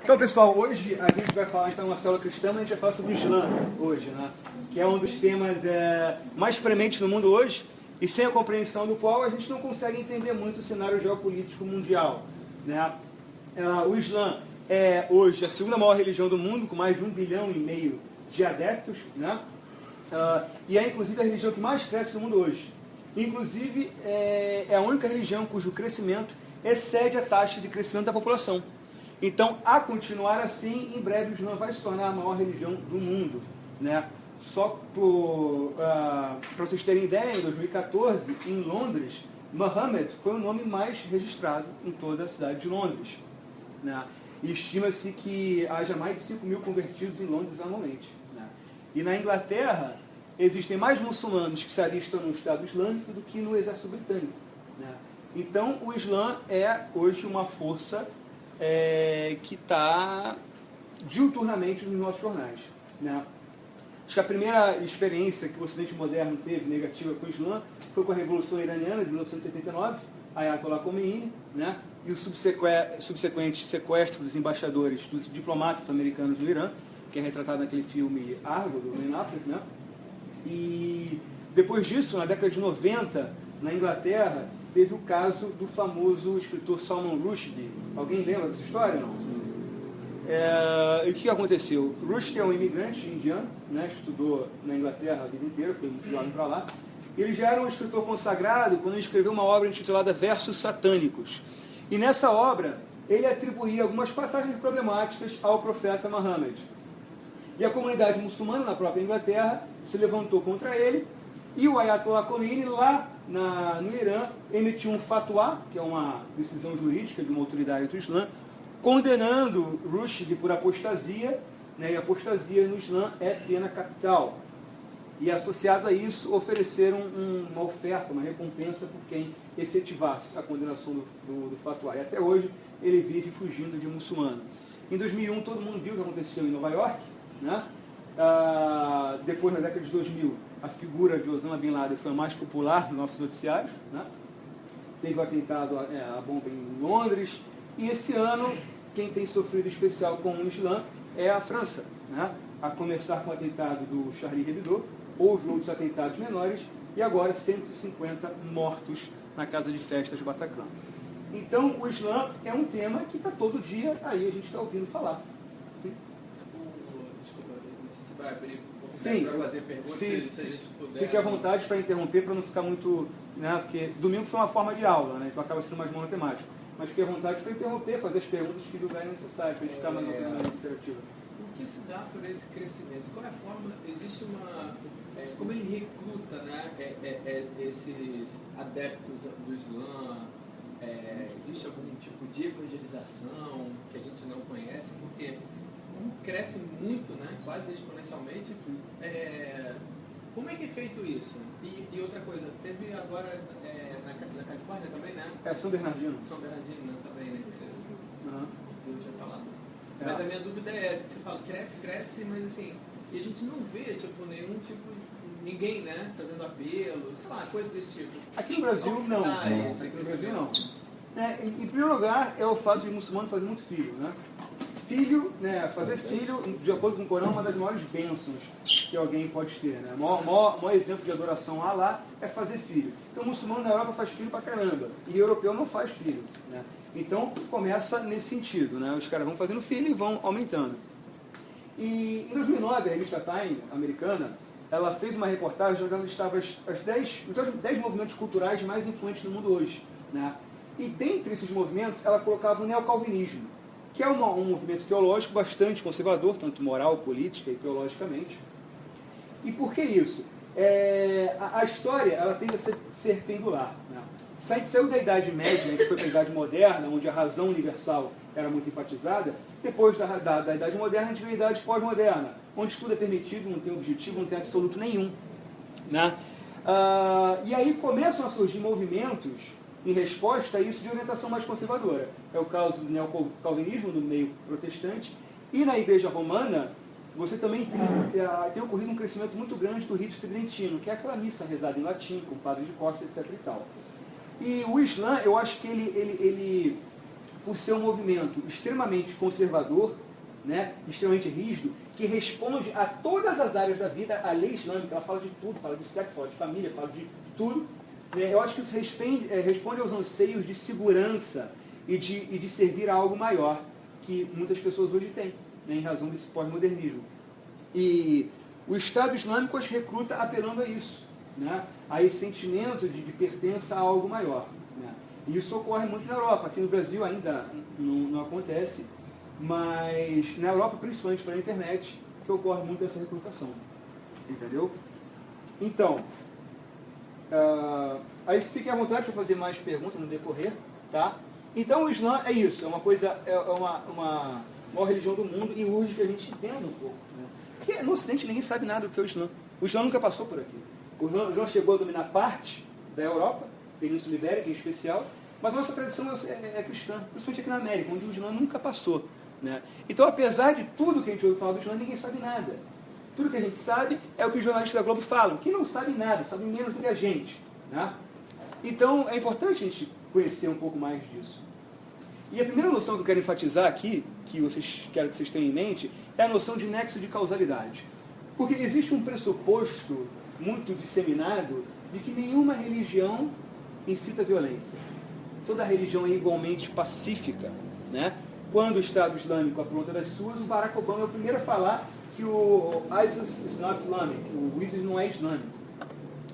Então, pessoal, hoje a gente vai falar, então, uma célula cristã, mas a gente vai falar sobre o Islã hoje, né? Que é um dos temas mais prementes no mundo hoje, e sem a compreensão do qual a gente não consegue entender muito o cenário geopolítico mundial, né? O Islã é hoje a segunda maior religião do mundo, com mais de 1,5 bilhão de adeptos, né? E é inclusive a religião que mais cresce no mundo hoje. Inclusive é a única religião cujo crescimento excede a taxa de crescimento da população. Então, a continuar assim, em breve o Islã vai se tornar a maior religião do mundo, né? Só para vocês terem ideia, em 2014, em Londres, Muhammad foi o nome mais registrado em toda a cidade de Londres, né? E estima-se que haja mais de 5 mil convertidos em Londres anualmente, né? E na Inglaterra, existem mais muçulmanos que se alistam no Estado Islâmico do que no Exército Britânico, né? Então, o Islã é hoje uma força que está diuturnamente nos nossos jornais, né? Acho que a primeira experiência que o Ocidente moderno teve negativa com o Islã foi com a Revolução Iraniana de 1979, Ayatollah Khomeini, né? E o subsequente sequestro dos embaixadores, dos diplomatas americanos no Irã, que é retratado naquele filme Argo, do Ben Affleck, né? E depois disso, na década de 90, na Inglaterra, teve o caso do famoso escritor Salman Rushdie. Alguém lembra dessa história? Não? E o que aconteceu? Rushdie é um imigrante indiano, né? Estudou na Inglaterra a vida inteira, foi muito jovem para lá. Ele já era um escritor consagrado quando ele escreveu uma obra intitulada Versos Satânicos. E nessa obra, ele atribuía algumas passagens problemáticas ao profeta Muhammad. E a comunidade muçulmana na própria Inglaterra se levantou contra ele, e o Ayatollah Khomeini, lá no Irã, emitiu um fatwa, que é uma decisão jurídica de uma autoridade do Islã, condenando Rushdie por apostasia, né? E apostasia no Islã é pena capital. E associado a isso, ofereceram uma oferta, uma recompensa por quem efetivasse a condenação do fatwa. E até hoje ele vive fugindo de muçulmano. Em 2001, todo mundo viu o que aconteceu em Nova York, né? Depois, na década de 2000, a figura de Osama Bin Laden foi a mais popular nos nossos noticiários, né? Teve o atentado à bomba em Londres, e esse ano quem tem sofrido especial com o Islã é a França, né? A começar com o atentado do Charlie Hebdo, houve outros atentados menores, e agora 150 mortos na casa de festas Bataclan. Então, o Islã é um tema que está todo dia aí, a gente está ouvindo falar. Desculpa, não sei se vai abrir sim, para fazer perguntas, se a gente puder. Fique à vontade para interromper, para não ficar muito, né? Porque domingo foi uma forma de aula, né? Então acaba sendo mais monotemático. Mas fique à vontade para interromper, fazer as perguntas que julgarem necessárias, para a gente ficar mais interativa. O que se dá por esse crescimento? Qual é a forma? Existe uma... como ele recruta, né, esses adeptos do Islã? Existe algum tipo de evangelização que a gente não conhece? Porque como cresce muito, né, quase exponencialmente, como é que é feito isso? E outra coisa, teve agora na Califórnia também, né? São Bernardino. São Bernardino, né, também, né? Que você tinha falado. Mas a minha dúvida é essa, que você fala, cresce, mas assim, e a gente não vê, tipo, ninguém, né, fazendo apelo, sei lá, coisa desse tipo. Aqui no Brasil, não. Aqui no Brasil, não. Em primeiro lugar, é o fato de muçulmano fazer muito filho, né? Filho, né, fazer filho, de acordo com o Corão, é uma das maiores bênçãos que alguém pode ter, né? O maior exemplo de adoração a Allah é fazer filho. Então, o muçulmano na Europa faz filho pra caramba, e o europeu não faz filho, né? Então, começa nesse sentido, né? Os caras vão fazendo filho e vão aumentando. E em 2009, a revista Time, americana, ela fez uma reportagem onde ela listava os 10 movimentos culturais mais influentes no mundo hoje, né? E dentre esses movimentos, ela colocava o neocalvinismo, que é um movimento teológico bastante conservador, tanto moral, política e teologicamente. E por que isso? A história ela tende a ser pendular, né? Saiu da Idade Média, a gente foi para a Idade Moderna, onde a razão universal era muito enfatizada. Depois da Idade Moderna, a gente veio a Idade Pós-Moderna, onde tudo é permitido, não tem objetivo, não tem absoluto nenhum, né? E aí começam a surgir movimentos em resposta a isso de orientação mais conservadora. É o caso do neocalvinismo no meio protestante. E na Igreja Romana, você também tem ocorrido um crescimento muito grande do rito tridentino, que é aquela missa rezada em latim, com padre de costa, etc. e tal. E o Islã, eu acho que ele por ser um movimento extremamente conservador, né, extremamente rígido, que responde a todas as áreas da vida. A lei islâmica, ela fala de tudo, fala de sexo, fala de família, fala de tudo. Eu acho que isso responde aos anseios de segurança e de servir a algo maior que muitas pessoas hoje têm, né, em razão desse pós-modernismo. E o Estado Islâmico as recruta apelando a isso, né, a esse sentimento de pertença a algo maior, né. E isso ocorre muito na Europa. Aqui no Brasil ainda não acontece, mas na Europa, principalmente pela internet, que ocorre muito essa recrutação. Entendeu? Então, aí fiquem à vontade para fazer mais perguntas no decorrer, tá? Então o Islã é isso, é uma coisa, é uma maior religião do mundo, e urge que a gente entenda um pouco, né? Porque no Ocidente ninguém sabe nada do que é o Islã. O Islã nunca passou por aqui. O Islã chegou a dominar parte da Europa, Península Ibérica em especial, mas a nossa tradição é cristã, principalmente aqui na América, onde o Islã nunca passou, né? Então, apesar de tudo que a gente ouve falar do Islã, ninguém sabe nada. Tudo que a gente sabe é o que os jornalistas da Globo falam, que não sabem nada, sabem menos do que a gente, né? Então, é importante a gente conhecer um pouco mais disso. E a primeira noção que eu quero enfatizar aqui, que quero que vocês tenham em mente, é a noção de nexo de causalidade. Porque existe um pressuposto muito disseminado de que nenhuma religião incita a violência. Toda religião é igualmente pacífica, né? Quando o Estado Islâmico apronta das suas, o Barack Obama é o primeiro a falar que o ISIS is not Islamic, o ISIS não é islâmico.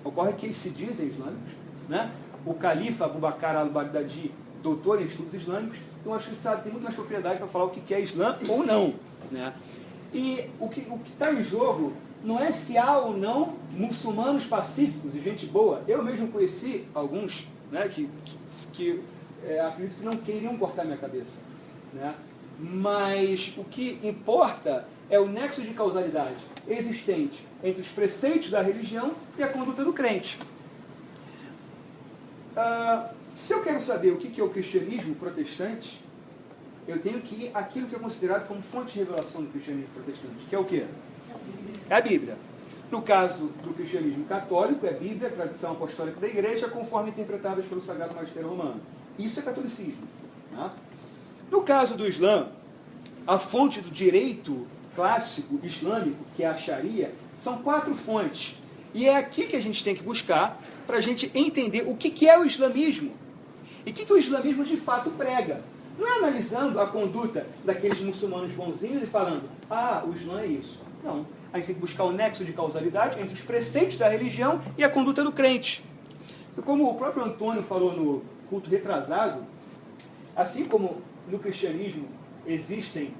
Ocorre que eles se dizem islâmicos, né? O califa Abu Bakr al-Baghdadi, doutor em estudos islâmicos, então acho que ele sabe, tem muito mais propriedade para falar o que é Islã ou não, né? E o que está em jogo não é se há ou não muçulmanos pacíficos e gente boa. Eu mesmo conheci alguns, né, que acredito que não queriam cortar minha cabeça, né? Mas o que importa é o nexo de causalidade existente entre os preceitos da religião e a conduta do crente. Se eu quero saber o que é o cristianismo protestante, eu tenho que ir àquilo que é considerado como fonte de revelação do cristianismo protestante, que é o quê? É a Bíblia. No caso do cristianismo católico, é a Bíblia, a tradição apostólica da Igreja, conforme interpretadas pelo Sagrado Magistério Romano. Isso é catolicismo, né? No caso do Islã, a fonte do direito clássico islâmico, que é a Sharia, são 4 fontes. E é aqui que a gente tem que buscar para a gente entender o que é o islamismo e o que o islamismo de fato prega. Não é analisando a conduta daqueles muçulmanos bonzinhos e falando, o Islã é isso. Não. A gente tem que buscar o nexo de causalidade entre os preceitos da religião e a conduta do crente. E como o próprio Antônio falou no culto retrasado, assim como no cristianismo existem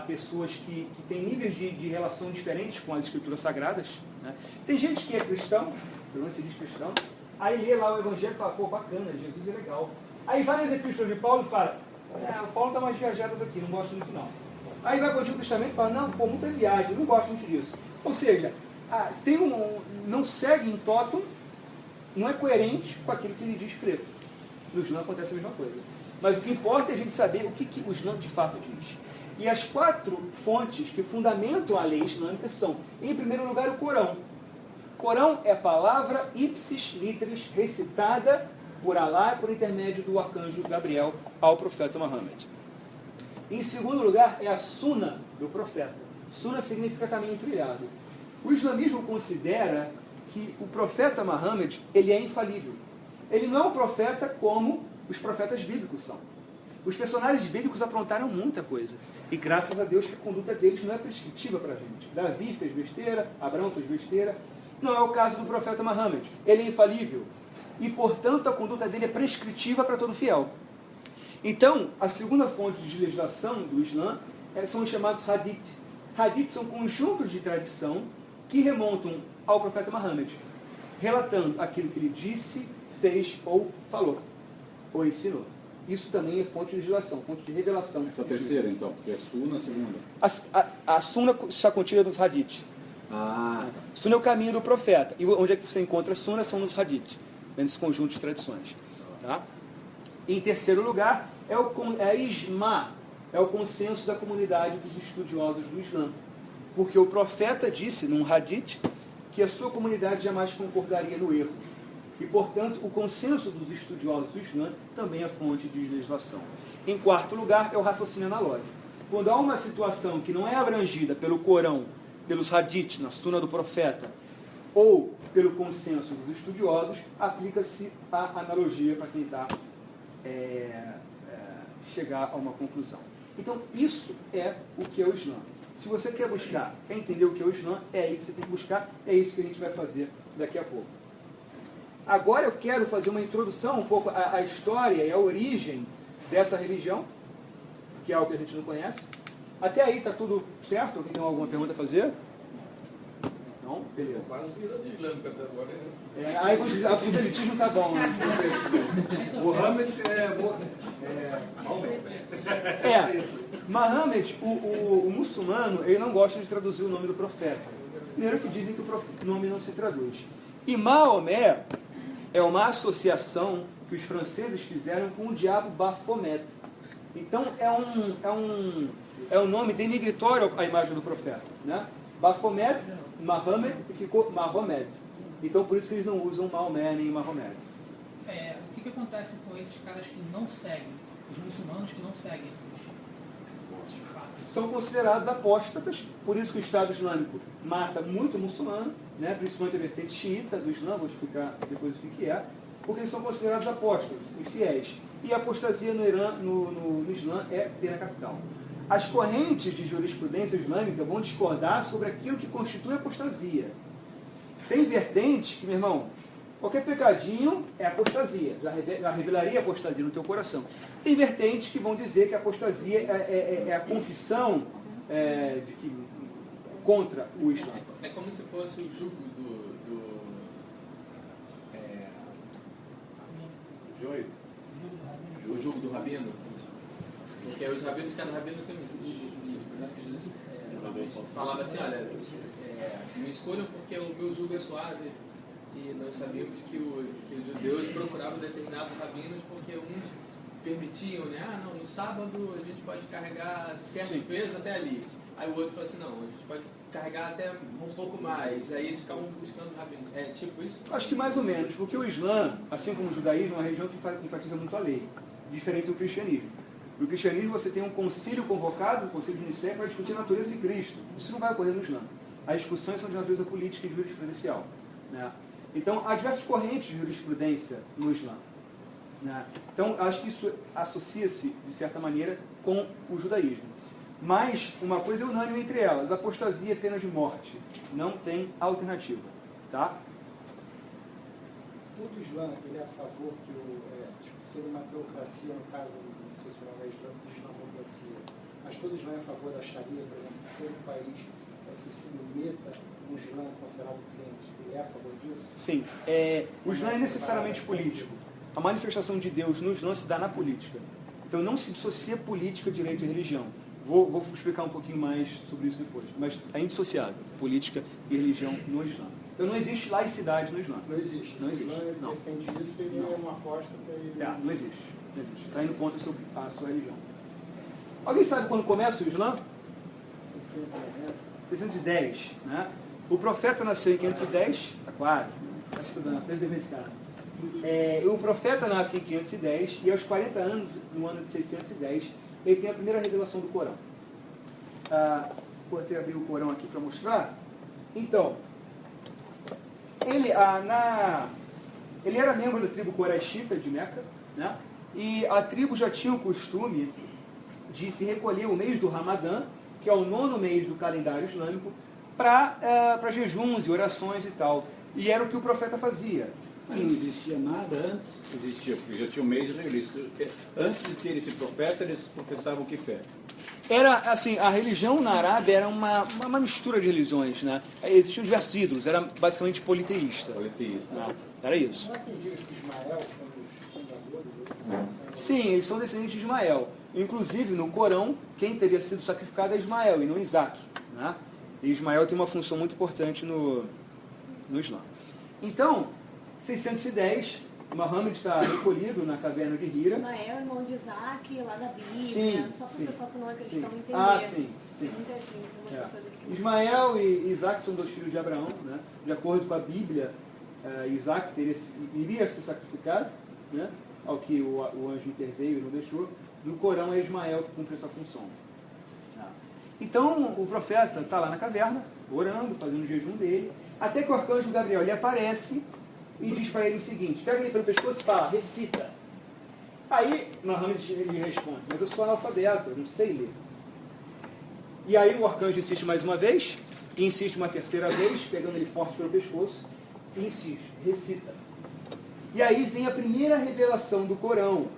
pessoas que têm níveis de relação diferentes com as escrituras sagradas, né? Tem gente que é cristão, pelo menos se diz cristão, aí lê lá o evangelho e fala, pô, bacana, Jesus é legal. Aí vai nas epístolas de Paulo e fala, o Paulo dá umas viajadas aqui, não gosto muito não. Aí vai para o Antigo Testamento e fala, não, pô, muita viagem, não gosto muito disso. Ou seja, não segue em totum, não é coerente com aquilo que ele diz crer. No Islã acontece a mesma coisa. Mas o que importa é a gente saber o que o Islã de fato diz. E as 4 fontes que fundamentam a lei islâmica são, em primeiro lugar, o Corão. O Corão é a palavra ipsis literis recitada por Alá por intermédio do arcanjo Gabriel ao profeta Muhammad. Em segundo lugar, é a Sunna do profeta. Sunna significa caminho trilhado. O islamismo considera que o profeta Muhammad, ele é infalível. Ele não é um profeta como os profetas bíblicos são. Os personagens bíblicos aprontaram muita coisa. E graças a Deus que a conduta deles não é prescritiva para a gente. Davi fez besteira, Abraão fez besteira. Não é o caso do profeta Muhammad. Ele é infalível. E, portanto, a conduta dele é prescritiva para todo fiel. Então, a segunda fonte de legislação do Islã são os chamados hadith. Hadith são conjuntos de tradição que remontam ao profeta Muhammad, relatando aquilo que ele disse, fez ou falou, ou ensinou. Isso também é fonte de legislação, fonte de revelação. Essa terceira, então, que é Sunna, a segunda. A Sunna está contida nos hadith. Sunna é o caminho do profeta. E onde é que você encontra a Sunna? São nos hadith, nesse conjunto de tradições. Tá? Em terceiro lugar, é a Ijma, é o consenso da comunidade dos estudiosos do Islã. Porque o profeta disse, num hadith, que a sua comunidade jamais concordaria no erro. E, portanto, o consenso dos estudiosos do Islã também é fonte de legislação. Em quarto lugar, é o raciocínio analógico. Quando há uma situação que não é abrangida pelo Corão, pelos hadiths, na Suna do Profeta, ou pelo consenso dos estudiosos, aplica-se a analogia para tentar chegar a uma conclusão. Então, isso é o que é o Islã. Se você quer buscar, quer entender o que é o Islã, é aí que você tem que buscar, é isso que a gente vai fazer daqui a pouco. Agora eu quero fazer uma introdução um pouco à história e à origem dessa religião, que é algo que a gente não conhece. Até aí está tudo certo? Alguém tem alguma pergunta a fazer? Não? Beleza. Quase virando islâmica até agora, né? Aí vamos dizer, o proselitismo tá bom, né? Mohammed Mohammed, o muçulmano, ele não gosta de traduzir o nome do profeta. Primeiro que dizem que o nome não se traduz. E Maomé é uma associação que os franceses fizeram com o diabo Baphomet. Então é um nome denigritório à imagem do profeta, né? Baphomet, Muhammad, e ficou Mahomet. Então por isso que eles não usam Maomé nem Mahomet. O que acontece com esses caras que não seguem, os muçulmanos que não seguem esses fatos? São considerados apóstatas, por isso que o Estado Islâmico mata muito muçulmano, né? Principalmente a vertente xiita do Islã, vou explicar depois o que é, porque eles são considerados apóstatas, infiéis. E a apostasia no Islã é pena capital. As correntes de jurisprudência islâmica vão discordar sobre aquilo que constitui apostasia. Tem vertentes que, meu irmão, qualquer pecadinho é apostasia, já revelaria apostasia no teu coração. Tem vertentes que vão dizer que a apostasia é a confissão contra o Islã. É como se fosse o jugo o jugo do rabino. Porque os rabinos, cada rabino tem um jugo. Por isso que Jesus falava assim, olha, me escolham porque o meu jugo é suave. E nós sabíamos que os judeus procuravam determinados rabinos porque uns permitiam, né? Não, no sábado a gente pode carregar certo peso até ali. Aí o outro falou assim, não, a gente pode carregar até um pouco mais. Aí eles ficavam buscando rabino. É tipo isso? Acho que mais ou menos, porque o Islã, assim como o judaísmo, é uma religião que enfatiza muito a lei, diferente do cristianismo. No cristianismo você tem um concílio convocado, o concílio de Nicéia, para discutir a natureza de Cristo. Isso não vai ocorrer no Islã. As discussões são de natureza política e jurisprudencial, né? Então, há diversas correntes de jurisprudência no Islã, né? Então, acho que isso associa-se, de certa maneira, com o judaísmo. Mas, uma coisa é unânime entre elas, apostasia é pena de morte. Não tem alternativa, tá? Todo Islã, ele é a favor que seria uma teocracia, no caso, não sei se o nome é islamocracia, mas todo Islã é a favor da Sharia, por exemplo, que todo país se submeta a um Islã considerado crente. Ele é a favor disso? Sim. O Islã é necessariamente político. A manifestação de Deus no Islã se dá na política. Então não se dissocia política, direito e religião. Vou explicar um pouquinho mais sobre isso depois. Mas é indissociável, política e religião no Islã. Então não existe laicidade no Islã. Não existe. Não existe. O Islã Não. defende isso, ele é uma aposta para ele. Não existe. Não existe. Está indo contra a sua religião. Alguém sabe quando começa o Islã? 690. 610, né? O profeta nasceu em 510, quase, está estudando, fez dever de casa. O profeta nasce em 510 e aos 40 anos, no ano de 610, ele tem a primeira revelação do Corão. Vou até abrir o Corão aqui para mostrar. Então, ele era membro da tribo Quraishita de Meca, né? E a tribo já tinha o costume de se recolher o mês do Ramadã, que é o 9º mês do calendário islâmico, para jejuns e orações e tal. E era o que o profeta fazia. Mas não existia nada antes? Existia, porque já tinha um mês religioso. Antes de ter esse profeta, eles professavam que fé? Era assim, a religião na Arábia era uma mistura de religiões, né? Existiam diversos ídolos, era basicamente politeísta. Politeísta. Era isso. Não é quem diga que Ismael, um dos fundadores, Sim, eles são descendentes de Ismael. Inclusive, no Corão, quem teria sido sacrificado é Ismael e não Isaac, né? E Ismael tem uma função muito importante no Islã. Então, 610, Muhammad está recolhido na caverna de Hira. Ismael, irmão de Isaac, lá da Bíblia, Sim, só para o sim, pessoal que não é sim. cristão entender. Sim. Tem muita gente, tem algumas pessoas aqui que não Ismael e Isaac são 2 filhos de Abraão, né? De acordo com a Bíblia, Isaac iria ser sacrificado, né? Ao que o anjo interveio e não deixou. No Corão é Ismael que cumpre essa função. Tá? Então o profeta está lá na caverna, orando, fazendo o jejum dele, até que o arcanjo Gabriel lhe aparece e diz para ele o seguinte: pega ele pelo pescoço e fala, recita. Aí Muhammad ele responde, mas eu sou analfabeto, eu não sei ler. E aí o arcanjo insiste mais uma vez, e insiste uma terceira vez, pegando ele forte pelo pescoço, e insiste, recita. E aí vem a primeira revelação do Corão,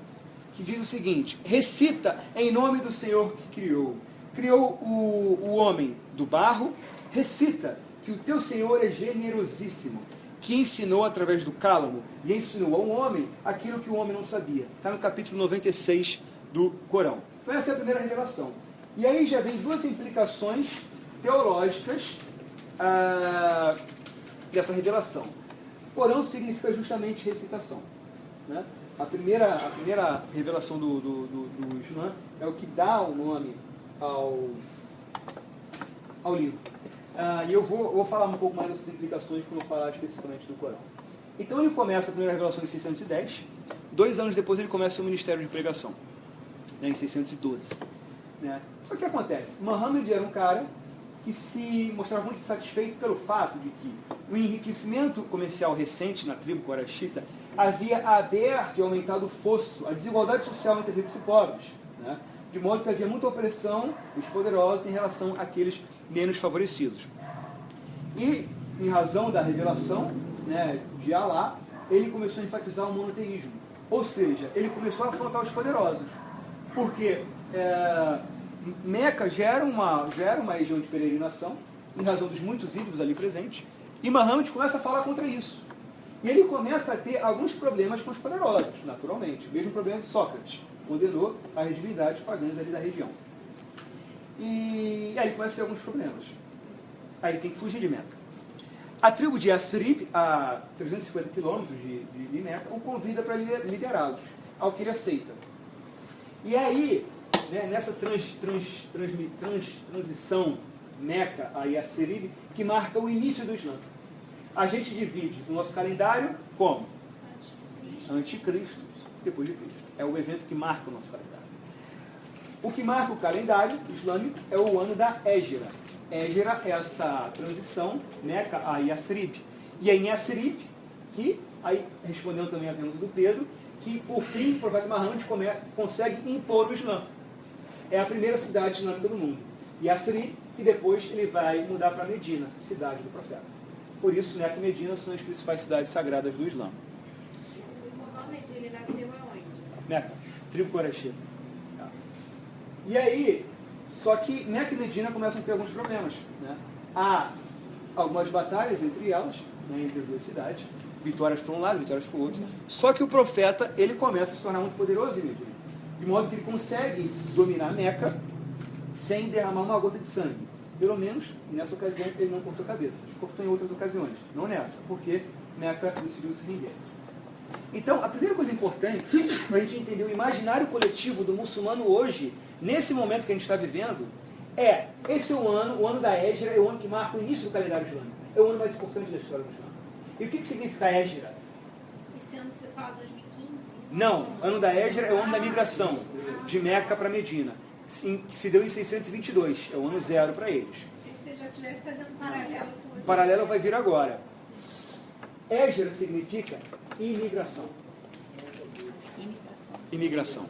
que diz o seguinte: recita em nome do Senhor que criou. Criou o homem do barro, recita que o teu Senhor é generosíssimo, que ensinou através do cálamo e ensinou ao homem aquilo que o homem não sabia. Está no capítulo 96 do Corão. Então essa é a primeira revelação. E aí já vem duas implicações teológicas dessa revelação. Corão significa justamente recitação. Né? A primeira revelação do Islã é o que dá o nome ao livro. E eu vou falar um pouco mais dessas implicações quando eu falar especificamente do Corão. Então ele começa a primeira revelação em 610. 2 anos depois ele começa o ministério de pregação, né, em 612. Né? Só que acontece, Muhammad era um cara que se mostrava muito satisfeito pelo fato de que o enriquecimento comercial recente na tribo Qurayshita havia aberto e aumentado o fosso, a desigualdade social entre ricos e pobres, né? De modo que havia muita opressão dos poderosos em relação àqueles menos favorecidos. E, em razão da revelação, né, de Alá, ele começou a enfatizar o monoteísmo. Ou seja, ele começou a afrontar os poderosos. Porque Meca já era uma região de peregrinação, em razão dos muitos ídolos ali presentes, e Muhammad começa a falar contra isso. E ele começa a ter alguns problemas com os poderosos, naturalmente. O mesmo problema de Sócrates, condenou as divindades pagãs ali da região. E aí começa a ter alguns problemas. Aí ele tem que fugir de Meca. A tribo de Yasrib, a 350 quilômetros de Meca, o convida para liderá-los, ao que ele aceita. E aí, né, nessa transição Meca a Yasrib, que marca o início do Islã, a gente divide o nosso calendário como? Anticristo, depois de Cristo. É o evento que marca o nosso calendário. O que marca o calendário islâmico é o ano da Égira. Égira é essa transição Meca a Yasrib. E é em Yasrib que, aí respondendo também a pergunta do Pedro, que por fim o profeta Muhammad consegue impor o Islã. É a primeira cidade islâmica do mundo. Yasrib, e depois ele vai mudar para Medina, cidade do profeta. Por isso, Meca e Medina são as principais cidades sagradas do Islã. Muhammad, ele nasceu aonde? Meca, tribo Qurayshita. Tá. E aí, só que Meca e Medina começam a ter alguns problemas. Né? Há algumas batalhas entre elas, né, entre as duas cidades, vitórias para um lado, vitórias para o outro. Só que o profeta, ele começa a se tornar muito poderoso em Medina, de modo que ele consegue dominar Meca sem derramar uma gota de sangue. Pelo menos, nessa ocasião, ele não cortou cabeças. Cortou em outras ocasiões, não nessa, porque Meca decidiu se render. Então, a primeira coisa importante para a gente entender o imaginário coletivo do muçulmano hoje, nesse momento que a gente está vivendo, esse é o ano da Égira, é o ano que marca o início do calendário islâmico. É o ano mais importante da história do Islã. E o que significa Égira? Esse ano você fala 2015? Não, ano da Égira é o ano da migração de Meca para Medina. Que se deu em 622, é o ano zero para eles. Se você já estivesse fazendo um paralelo com O paralelo vai vir agora. Égira significa imigração. Imigração.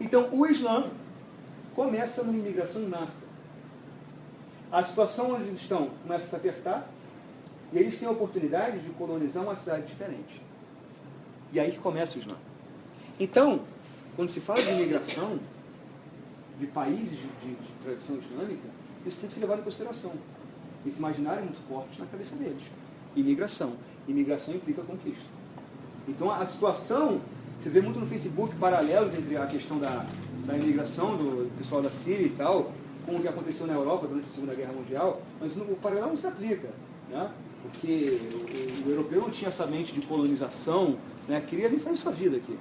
Então, o Islã começa numa imigração em massa. A situação onde eles estão começa a se apertar e eles têm a oportunidade de colonizar uma cidade diferente. E aí que começa o Islã. Então, quando se fala de imigração de países de tradição islâmica, isso tem que ser levado em consideração. Esse imaginário é muito forte na cabeça deles. Imigração. Imigração implica conquista. Então a situação, você vê muito no Facebook paralelos entre a questão da imigração do pessoal da Síria e tal, com o que aconteceu na Europa durante a Segunda Guerra Mundial, mas o paralelo não se aplica, né? Porque o europeu não tinha essa mente de colonização, né? Queria vir fazer sua vida aqui.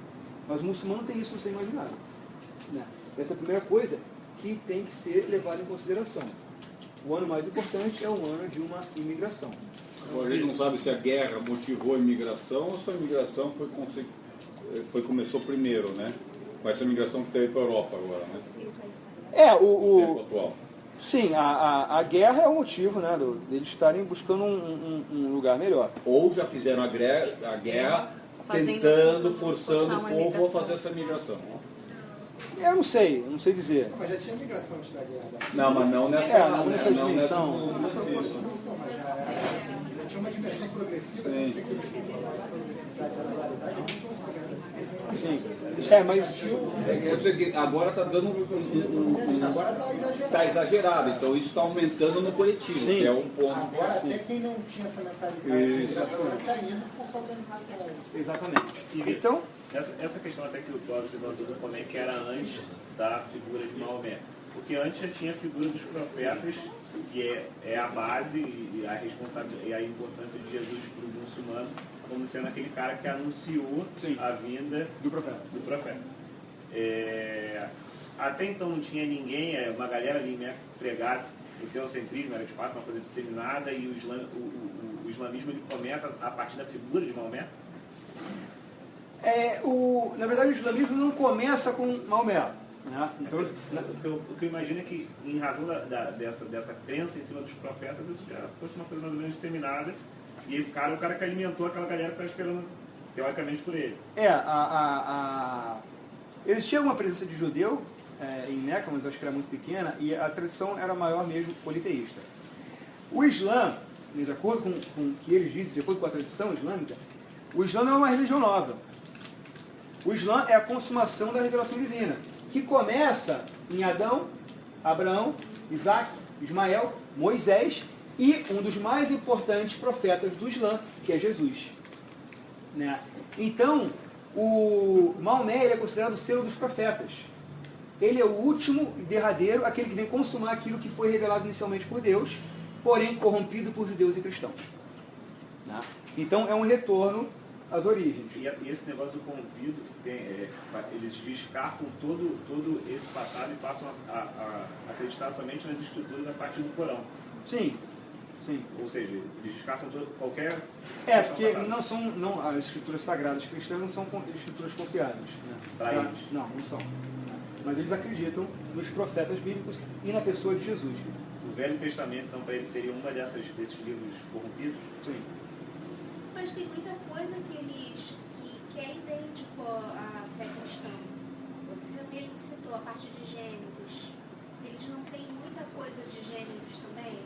Mas o muçulmano tem isso no seu imaginário. Né? Essa é a primeira coisa que tem que ser levada em consideração. O ano mais importante é o ano de uma imigração. A gente não sabe se a guerra motivou a imigração ou se a imigração começou primeiro, né? Com essa migração que teve para a Europa agora, né? O Tempo atual. sim, a guerra é o motivo, né, deles estarem buscando um lugar melhor. Ou já fizeram a guerra forçando o povo a fazer essa migração. Eu não sei dizer. Não, mas já tinha migração antes da guerra. Não, mas não nessa dimensão. Mas já tinha uma dimensão progressiva, Sim. tem aqueles progressividade da naturalidade, muito antes da guerra civil. Sim. Mas Quer dizer que agora está dando Agora está exagerado. Está exagerado, então isso está aumentando no coletivo, Sim. que é um ponto. Agora, até quem não tinha essa mentalidade migratória está indo por causa da necessidade. exatamente. E Então, essa questão até que o Cláudio levantou também, que era antes da figura de Maomé. Porque antes já tinha a figura dos profetas, que é a base e a responsabilidade e a importância de Jesus para o muçulmano, como sendo aquele cara que anunciou Sim. a vinda do profeta. do profeta. Até então não tinha ninguém, uma galera ali, né, que pregasse o teocentrismo, era de fato uma coisa disseminada, e o islamismo ele começa a partir da figura de Maomé. Na verdade, o islamismo não começa com Maomé. Né? Então, O que eu imagino é que, em razão dessa crença em cima dos profetas, isso já fosse uma coisa mais ou menos disseminada, e esse cara é o cara que alimentou aquela galera que estava esperando, teoricamente, por ele. existia uma presença de judeu em Meca, mas acho que era muito pequena, e a tradição era maior mesmo politeísta. O Islã, de acordo com o que eles dizem, de acordo com a tradição islâmica, o Islã não é uma religião nova. O Islã é a consumação da revelação divina, que começa em Adão, Abraão, Isaac, Ismael, Moisés e um dos mais importantes profetas do Islã, que é Jesus. Né? Então, o Maomé ele é considerado o selo dos profetas. Ele é o último e derradeiro, aquele que vem consumar aquilo que foi revelado inicialmente por Deus, porém corrompido por judeus e cristãos. Né? Então, é um retorno às origens. E esse negócio do corrompido, eles descartam todo esse passado e passam a acreditar somente nas escrituras a partir do Corão. Sim, sim. Ou seja, eles descartam qualquer... Porque as escrituras sagradas cristãs não são escrituras confiáveis. Né? Para eles? Não são. Mas eles acreditam nos profetas bíblicos e na pessoa de Jesus. O Velho Testamento, então, para eles seria uma desses livros corrompidos? Sim. Mas tem muita coisa que é idêntico à fé cristã. Você mesmo citou a parte de Gênesis. Eles não têm muita coisa de Gênesis também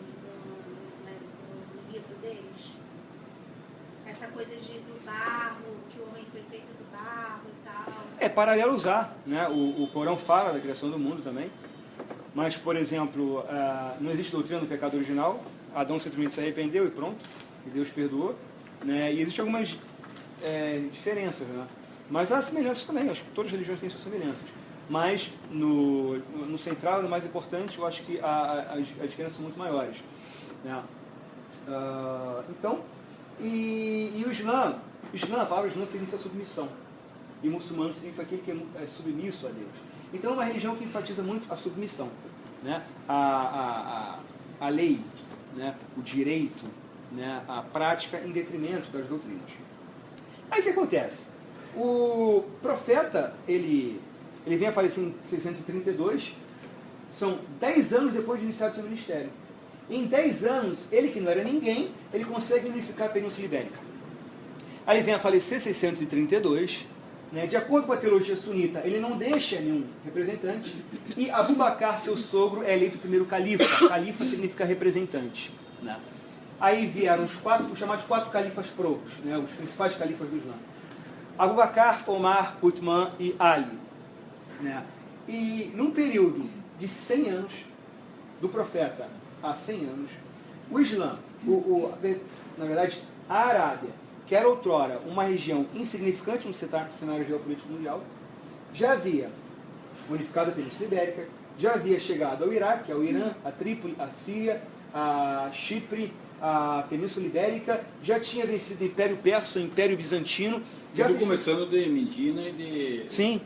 no livro deles? Essa coisa do barro, que o homem foi feito do barro e tal. É paralelo usar, né? O Corão fala da criação do mundo também, mas, por exemplo, não existe doutrina do pecado original. Adão simplesmente se arrependeu e pronto, e Deus perdoou, né? E existem algumas diferenças, né? Mas há semelhanças também, acho que todas as religiões têm suas semelhanças, mas no central, no mais importante, eu acho que as diferenças são muito maiores, né? Então, e o Islã, a palavra Islã significa submissão. E muçulmano significa aquele que é submisso a Deus. Então é uma religião que enfatiza muito a submissão, né? A lei, né? O direito, né? A prática em detrimento das doutrinas. Aí o que acontece? O profeta, ele vem a falecer em 632, são 10 anos depois de iniciar o seu ministério. Em 10 anos, ele que não era ninguém, ele consegue unificar a Península Ibérica. Aí vem a falecer em 632, né? De acordo com a teologia sunita, ele não deixa nenhum representante, e Abu Bakr, seu sogro, é eleito o primeiro califa. Califa significa representante. Né? Aí vieram os chamados 4 califas probos, né? Os principais califas do Islã. Abu Bakr, Omar, Uthman e Ali. Né? E num período de 100 anos, do profeta a 100 anos, o Islã, na verdade, a Arábia, que era outrora uma região insignificante no cenário geopolítico mundial, já havia unificado a Península Ibérica, já havia chegado ao Iraque, ao Irã, a Trípoli, a Síria, a Chipre, a Península Ibérica, já tinha vencido o Império Persa, o Império Bizantino. Tudo começando de Medina e de... Sim,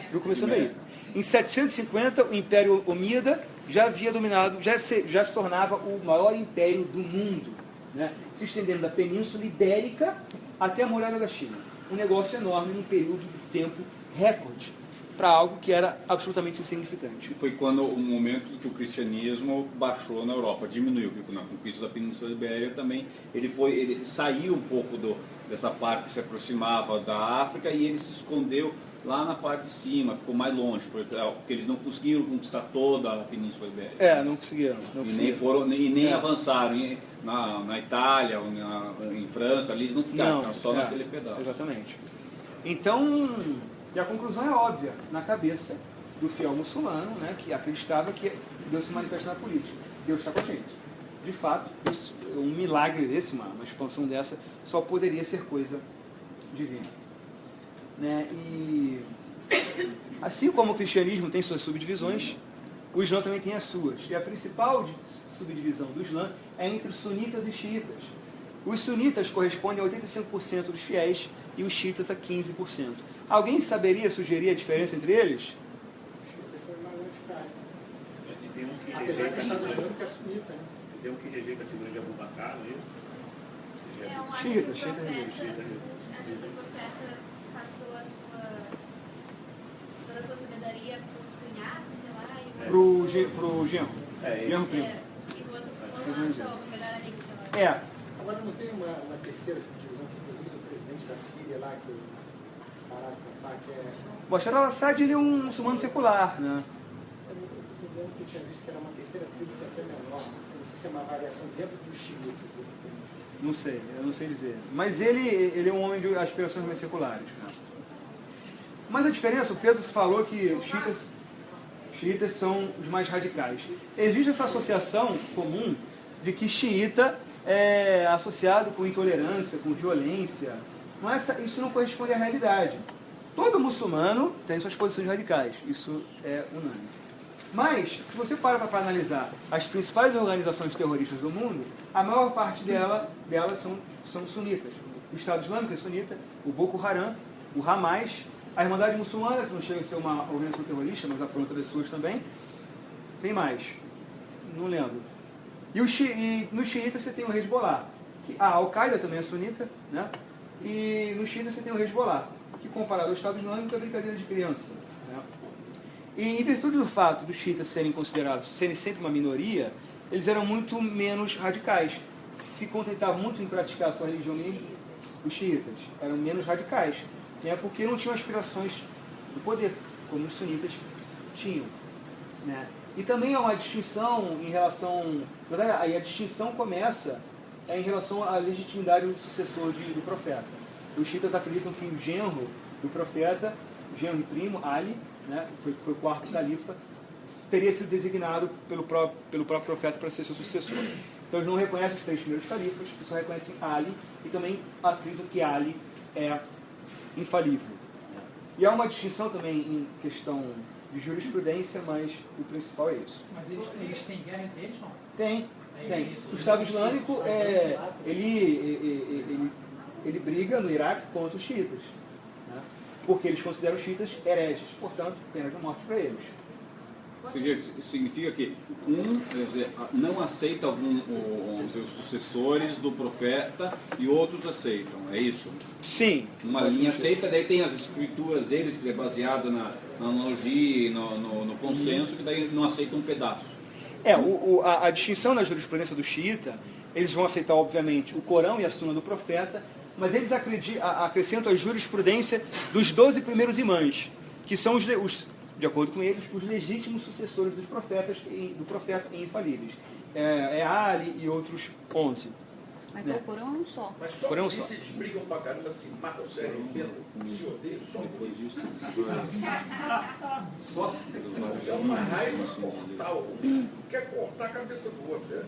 tudo começando aí. Em 750, o Império Omida já havia dominado, já se tornava o maior império do mundo, né? Se estendendo da Península Ibérica até a Muralha da China. Um negócio enorme num período de tempo recorde. para algo que era absolutamente insignificante. Foi quando o momento que o cristianismo baixou na Europa, diminuiu, porque na conquista da Península Ibérica também ele saiu um pouco dessa parte que se aproximava da África e ele se escondeu lá na parte de cima, ficou mais longe, porque eles não conseguiram conquistar toda a Península Ibérica. Não conseguiram. E nem avançaram na Itália, em França, ali eles não ficaram, só naquele pedaço. Exatamente. Então, e a conclusão é óbvia, na cabeça do fiel muçulmano, né, que acreditava que Deus se manifesta na política. Deus está com a gente. De fato, um milagre desse, uma expansão dessa, só poderia ser coisa divina. Né? E assim como o cristianismo tem suas subdivisões, o Islã também tem as suas. E a principal subdivisão do Islã é entre sunitas e xiitas. Os sunitas correspondem a 85% dos fiéis e os xiitas a 15%. Alguém saberia sugerir a diferença entre eles? Os xiitas são mais radicais. E tem um que Apesar rejeita, que o Estado Islâmico é sunita, né? tem um que rejeita a figura de Abu Bakr, não é isso? Eu acho Xiita, que o xiita, profeta, xiita. acho que o profeta passou toda a sua sabedoria para o cunhado, sei lá, e Pro genro. Genro primo. e o outro ficou o melhor amigo, sei lá. Agora não tem uma terceira subdivisão que inclusive o presidente da Síria lá, que o Farad Safar, que é... Bashar al-Assad ele é um muçulmano secular, né? Eu me lembro que eu tinha visto que era uma terceira tribo que é até menor. Eu não sei se é uma variação dentro do xiita. Não sei, eu não sei dizer. Mas ele é um homem de aspirações mais seculares. Né? Mas a diferença, o Pedro falou que xiitas são os mais radicais. Existe essa associação comum de que xiita é associado com intolerância, com violência. Mas isso não corresponde à realidade. Todo muçulmano tem suas posições radicais. Isso é unânime. Mas, se você para analisar as principais organizações terroristas do mundo, a maior parte delas são sunitas. O Estado Islâmico é sunita, o Boko Haram, o Hamas, a Irmandade Muçulmana, que não chega a ser uma organização terrorista, mas apronta das suas também. Tem mais. Não lembro. E nos xiitas você tem o Hezbollah. A Al-Qaeda também é sunita, né? E nos xiitas você tem o Hezbollah, que comparado ao Estado Islâmico é brincadeira de criança. Né? E em virtude do fato dos xiitas serem sempre uma minoria, eles eram muito menos radicais. Se contentavam muito em praticar a sua religião mesmo, os xiitas eram menos radicais, né? Porque não tinham aspirações do poder, como os sunitas tinham. Né? E também há uma distinção em relação... Aí a distinção começa em relação à legitimidade do sucessor do profeta. Os xiitas acreditam que o genro do profeta, o genro e primo, Ali, né, foi o quarto califa, teria sido designado pelo próprio profeta para ser seu sucessor. Então eles não reconhecem os 3 primeiros califas, eles só reconhecem Ali e também acreditam que Ali é infalível. E há uma distinção também em questão de jurisprudência, mas o principal é isso. Mas eles têm guerra entre eles, não? Tem. O Estado Islâmico, ele briga no Iraque contra os xiitas, né? Porque eles consideram os xiitas hereges, portanto, pena de morte para eles. Significa que quer dizer, não aceita os seus sucessores do profeta e outros aceitam, é isso? Sim. Uma linha aceita, daí tem as escrituras deles, que é baseado na analogia e no consenso, que daí não aceitam pedaços. A distinção na jurisprudência do xiita, eles vão aceitar, obviamente, o Corão e a Suna do profeta, mas eles acrescentam a jurisprudência dos 12 primeiros imãs, que são, de acordo com eles, os legítimos sucessores do profeta e infalíveis. Ali e outros 11. Mas o Corão é um só. Mas só Corão por isso só. eles brigam pra caramba, se matam, se arrebentam, se odeiam, só por isso. É uma raiva mortal. Um quer cortar a cabeça do outro. É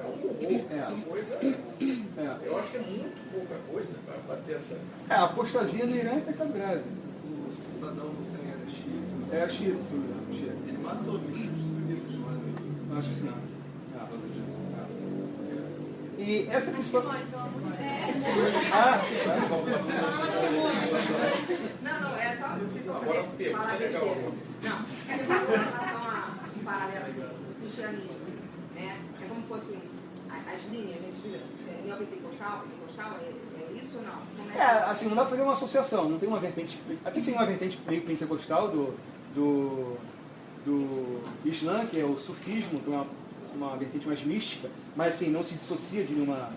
um horror. Uma coisa. Eu acho que é muito pouca coisa para bater essa. A apostasia no Irã é pecado grave. O Saddam Hussein era xiita. É a xiita, sim. Ele matou muitos sunitas lá no... Acho que não. E essa pessoa... Não, é só Agora pergunta legal. Não, é só com relação a um paralelo do cristianismo, né? É como se fosse as linhas nesse neopentecostal, é isso ou não? Como Assim, não dá para fazer uma associação, não tem uma vertente. Aqui tem uma vertente meio pentecostal do Islã, que é o sufismo, tem uma vertente mais mística, mas assim, não se dissocia de nenhuma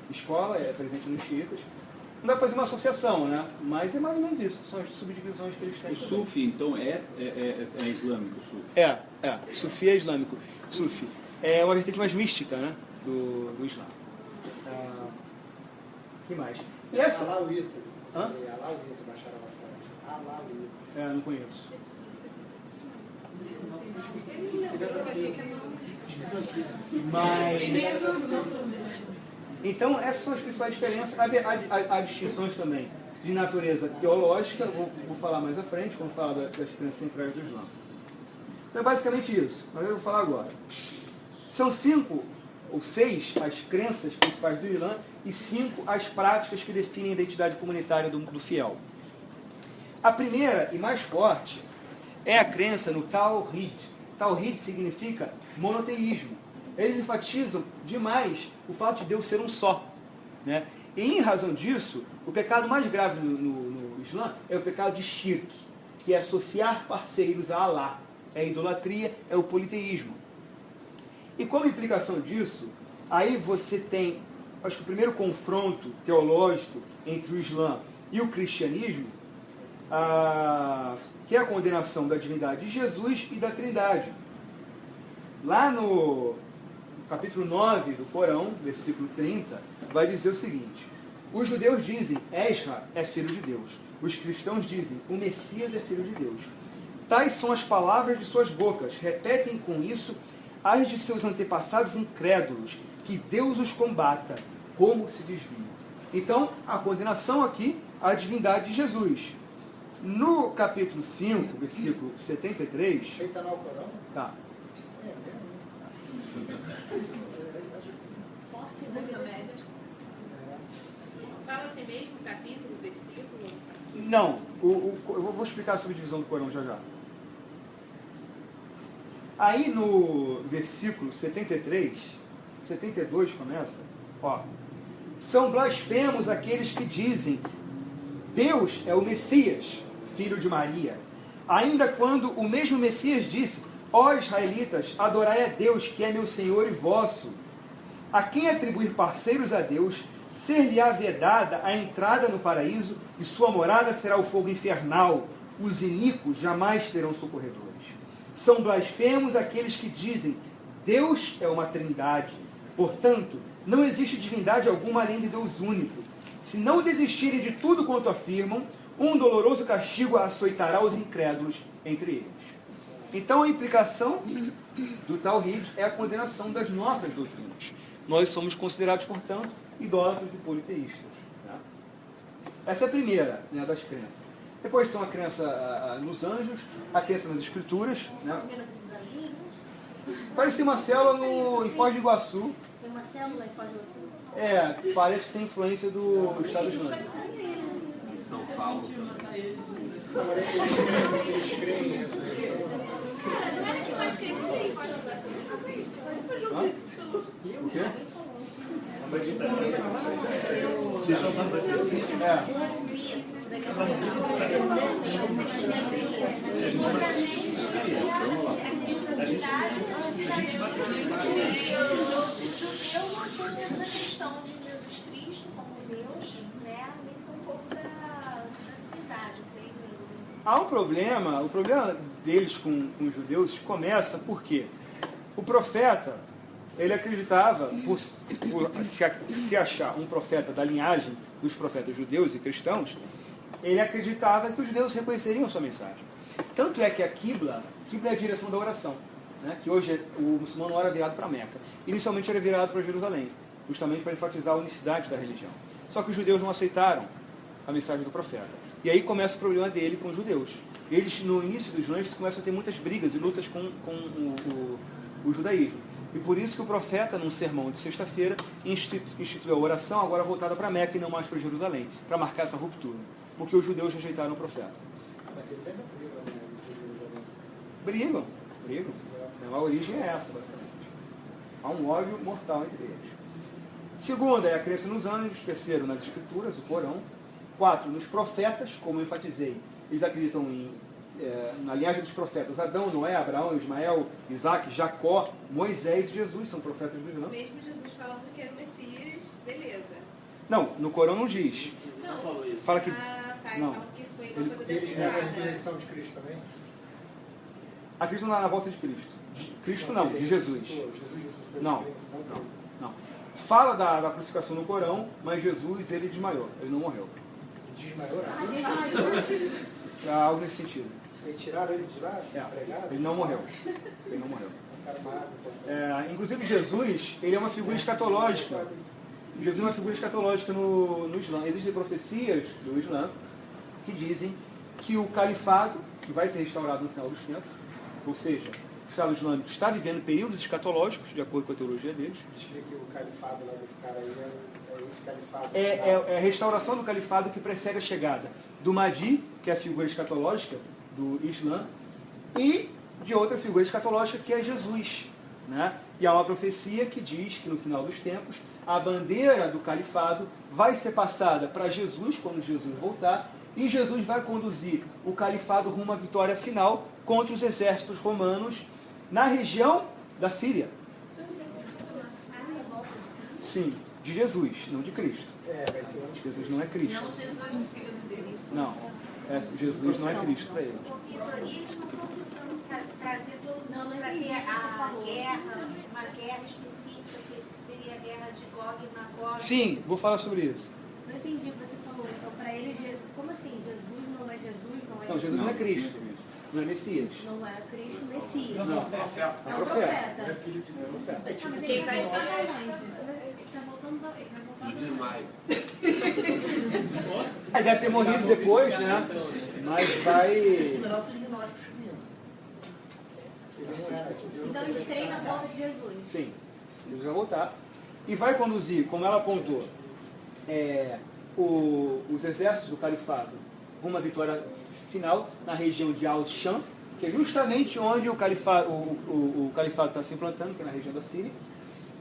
escola, é presente nos xiitas. Não dá para fazer uma associação, né? Mas é mais ou menos isso, são as subdivisões que eles têm. O Sufi, então, é islâmico, o Sufi? Sufi é islâmico. Sufi é uma vertente mais mística, né? Do Islã. Que mais? E essa? Alauíta. Hã? Alauíta, Bashar al-Assad. Alauíta. Não conheço. Então, essas são as principais diferenças. Há distinções também de natureza teológica, vou falar mais à frente, quando falar das crenças centrais do Islã. Então, é basicamente isso, mas eu vou falar agora. São 5 ou 6 as crenças principais do Islã e 5 as práticas que definem a identidade comunitária do fiel. A primeira e mais forte é a crença no Tawhid. Tawhid significa monoteísmo. Eles enfatizam demais o fato de Deus ser um só, né? E em razão disso, o pecado mais grave no Islã é o pecado de shirk, que é associar parceiros a Allah. É a idolatria, é o politeísmo. E como implicação disso, aí você tem, acho que o primeiro confronto teológico entre o Islã e o cristianismo, que é a condenação da divindade de Jesus e da Trindade. Lá no capítulo 9 do Corão, versículo 30, vai dizer o seguinte: os judeus dizem, Esra é filho de Deus. Os cristãos dizem, o Messias é filho de Deus. Tais são as palavras de suas bocas, repetem com isso as de seus antepassados incrédulos, que Deus os combata, como se desviam. Então, a condenação aqui à divindade de Jesus. No capítulo 5, versículo 73... Feita no Corão? Tá. Fala assim mesmo, capítulo, versículo? Não, eu vou explicar a subdivisão do Corão já. Aí no versículo 73, 72 começa, são blasfemos aqueles que dizem, Deus é o Messias, filho de Maria. Ainda quando o mesmo Messias disse, ó israelitas, adorai a Deus, que é meu Senhor e vosso. A quem atribuir parceiros a Deus, ser-lhe-á vedada a entrada no paraíso, e sua morada será o fogo infernal. Os iníquos jamais terão socorredores. São blasfemos aqueles que dizem, Deus é uma trindade. Portanto, não existe divindade alguma além de Deus único. Se não desistirem de tudo quanto afirmam, um doloroso castigo açoitará os incrédulos entre eles. Então a implicação do Tawhid é a condenação das nossas doutrinas. Nós somos considerados, portanto, idólatras e politeístas. Né? Essa é a primeira, né, das crenças. Depois são a crença nos anjos, a crença nas escrituras. Né? Parece uma célula em Foz do Iguaçu. Tem uma célula em Foz do Iguaçu? Parece que tem influência do Estado Islâmico. São Paulo. Eles creem em ressurreição. Cara, não era que mais crescer em Foz do Iguaçu? O quê? Eu não tenho essa questão de Jesus Cristo como Deus, né? Um pouco da Trindade, creio eu. Há um problema, o problema deles com os judeus começa porque o profeta, ele acreditava, por se achar um profeta da linhagem dos profetas judeus e cristãos, ele acreditava que os judeus reconheceriam sua mensagem. Tanto é que a Qibla é a direção da oração, né? Que hoje o muçulmano ora virado para Meca. Inicialmente era virado para Jerusalém, justamente para enfatizar a unicidade da religião. Só que os judeus não aceitaram a mensagem do profeta. E aí começa o problema dele com os judeus. Eles, no início dos Islãs, começam a ter muitas brigas e lutas com o judaísmo. E por isso que o profeta, num sermão de sexta-feira, instituiu a oração agora voltada para Meca e não mais para Jerusalém, para marcar essa ruptura. Porque os judeus rejeitaram o profeta. Mas eles ainda brigam, né? Brigam. A origem é essa, basicamente. Há um ódio mortal entre eles. Segunda é a crença nos anjos. Terceiro, nas escrituras, o Corão. 4, nos profetas, como eu enfatizei. Eles acreditam na linhagem dos profetas. Adão, Noé, Abraão, Ismael, Isaac, Jacó, Moisés e Jesus são profetas do Islã. Mesmo Jesus falando que era o Messias, beleza. Não, no Corão não diz. Não. Fala que... Ah, tá. Não. Então que isso foi uma coisa Eles negam a depurada. ressurreição de Cristo também? Acreditam na volta de Cristo. De Cristo não, de Jesus. Jesus ressuscitou. Não, não. Fala da crucificação no Corão, mas Jesus, ele desmaiou, ele não morreu. Desmaiou? Algo nesse sentido. E tiraram ele de lá? É, Pregado? ele não morreu. Ele não morreu. Armado, Inclusive Jesus, ele é uma figura escatológica. Jesus é uma figura escatológica no Islã. Existem profecias do Islã que dizem que o califado, que vai ser restaurado no final dos tempos, ou seja, o Estado Islâmico está vivendo períodos escatológicos, de acordo com a teologia deles. Diz que o califado lá desse cara aí é esse califado. É a restauração do califado que precede a chegada do Mahdi, que é a figura escatológica do Islã, e de outra figura escatológica que é Jesus. Né? E há uma profecia que diz que no final dos tempos a bandeira do califado vai ser passada para Jesus quando Jesus voltar, e Jesus vai conduzir o califado rumo à vitória final contra os exércitos romanos na região da Síria. Sim, de Jesus, não de Cristo. Vai ser onde Jesus não é Cristo. Não, Jesus é o filho de Deus. Não, Jesus não é Cristo para ele. E eles não estão tentando trazer todo mundo para ter a guerra, uma guerra específica, que seria a guerra de Gog e Magog. Sim, vou falar sobre isso. Não entendi o que você falou. Então, para eles, como assim? Jesus não é Jesus? Não, Jesus não é Cristo, não é Messias. Não é Cristo, Messias. Não, é um profeta. É um profeta. É filho de Deus. É tipo Mas ele vai nós. falar onde? Ele está voltando. Do desmaio. Ele deve ter morrido depois, né? Mas vai... Isso é similar ao que os gnósticos criam. Ele não era assim. Deus Então não eles podia creem na encarnar. volta de Jesus. Sim, Jesus vai voltar. E vai conduzir, como ela apontou, os exércitos do califado rumo à vitória final na região de Al-Sham, que é justamente onde o califado está se implantando, que é na região da Síria,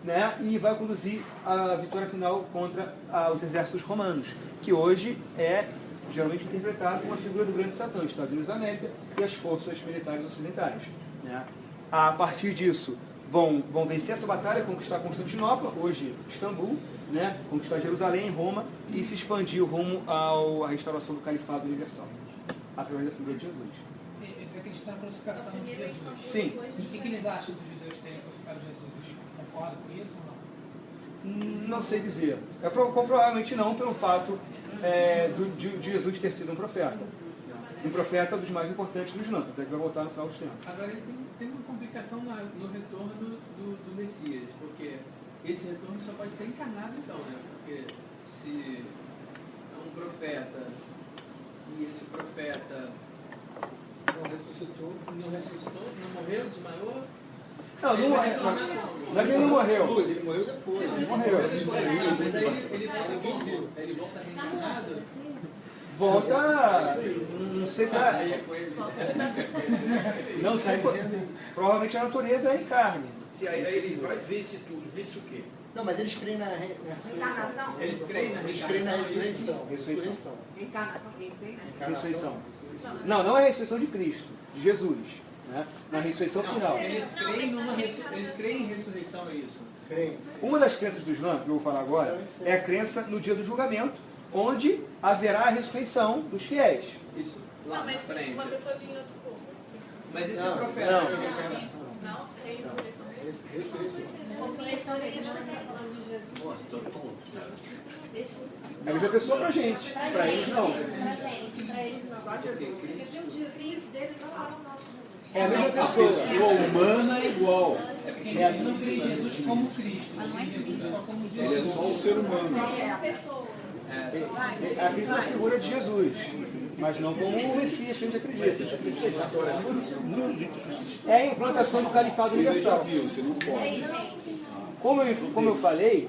né? E vai conduzir a vitória final contra os exércitos romanos, que hoje é geralmente interpretado como a figura do grande Satã, Estados Unidos da América e as forças militares ocidentais. Né? A partir disso, vão vencer essa batalha, conquistar Constantinopla, hoje Istambul, né? Conquistar Jerusalém, Roma, e se expandir rumo à restauração do califado universal, através da figura de Jesus. Eles acreditam na crucificação de Jesus. Sim. E o que eles acham dos judeus terem crucificado Jesus? Eles concordam com isso ou não? Não sei dizer. Provavelmente não, pelo fato de Jesus ter sido um profeta. Um profeta dos mais importantes do Islã, até que vai voltar no final dos tempos. Agora ele tem uma complicação no retorno do Messias, porque esse retorno só pode ser encarnado então, né? Porque se é um profeta e esse profeta Não ressuscitou. não ressuscitou, não morreu, desmaiou, Não, ele não vai é. retornar Não é que ele não morreu. Ele morreu depois. Ele morreu. Mas aí ele volta como? Ele volta reencarnado? Volta, não sei pra... Aí é com ele. Não sei, provavelmente a natureza é em carne. Se aí ele vai ver isso tudo, ver isso o quê? Não, mas eles creem na ressurreição. Encarnação? Eles creem na Eles creem na ressurreição. ressurreição. Reencarnação, ele tem, né? Ressurreição. Não é a ressurreição de Cristo, de Jesus. Né? Na ressurreição final. Eles creem em ressurreição, é isso? Creem. Uma das crenças do Islã, que eu vou falar agora, é a crença no dia do julgamento, onde haverá a ressurreição dos fiéis. Isso, lá na frente. Uma pessoa vinha em outro corpo. Mas esse é Não, profeta. não. Não? É ressurreição. Ressurreição. Ressurreição de Jesus, está falando de Jesus. É a mesma pessoa pra gente, pra eles não. Pra gente, pra eles não. Porque tem os desenhos dele não falam o nosso Jesus. É a mesma A pessoa. pessoa humana é igual. É porque eles não creem em Jesus como Cristo. Mas não é Jesus Cristo. só como Ele é Jesus. só um ser humano. É uma pessoa. Acredita na figura de Jesus, mas não como o Messias que a gente acredita. É a implantação do califado Você já universal. viu, você não pode. Como eu falei,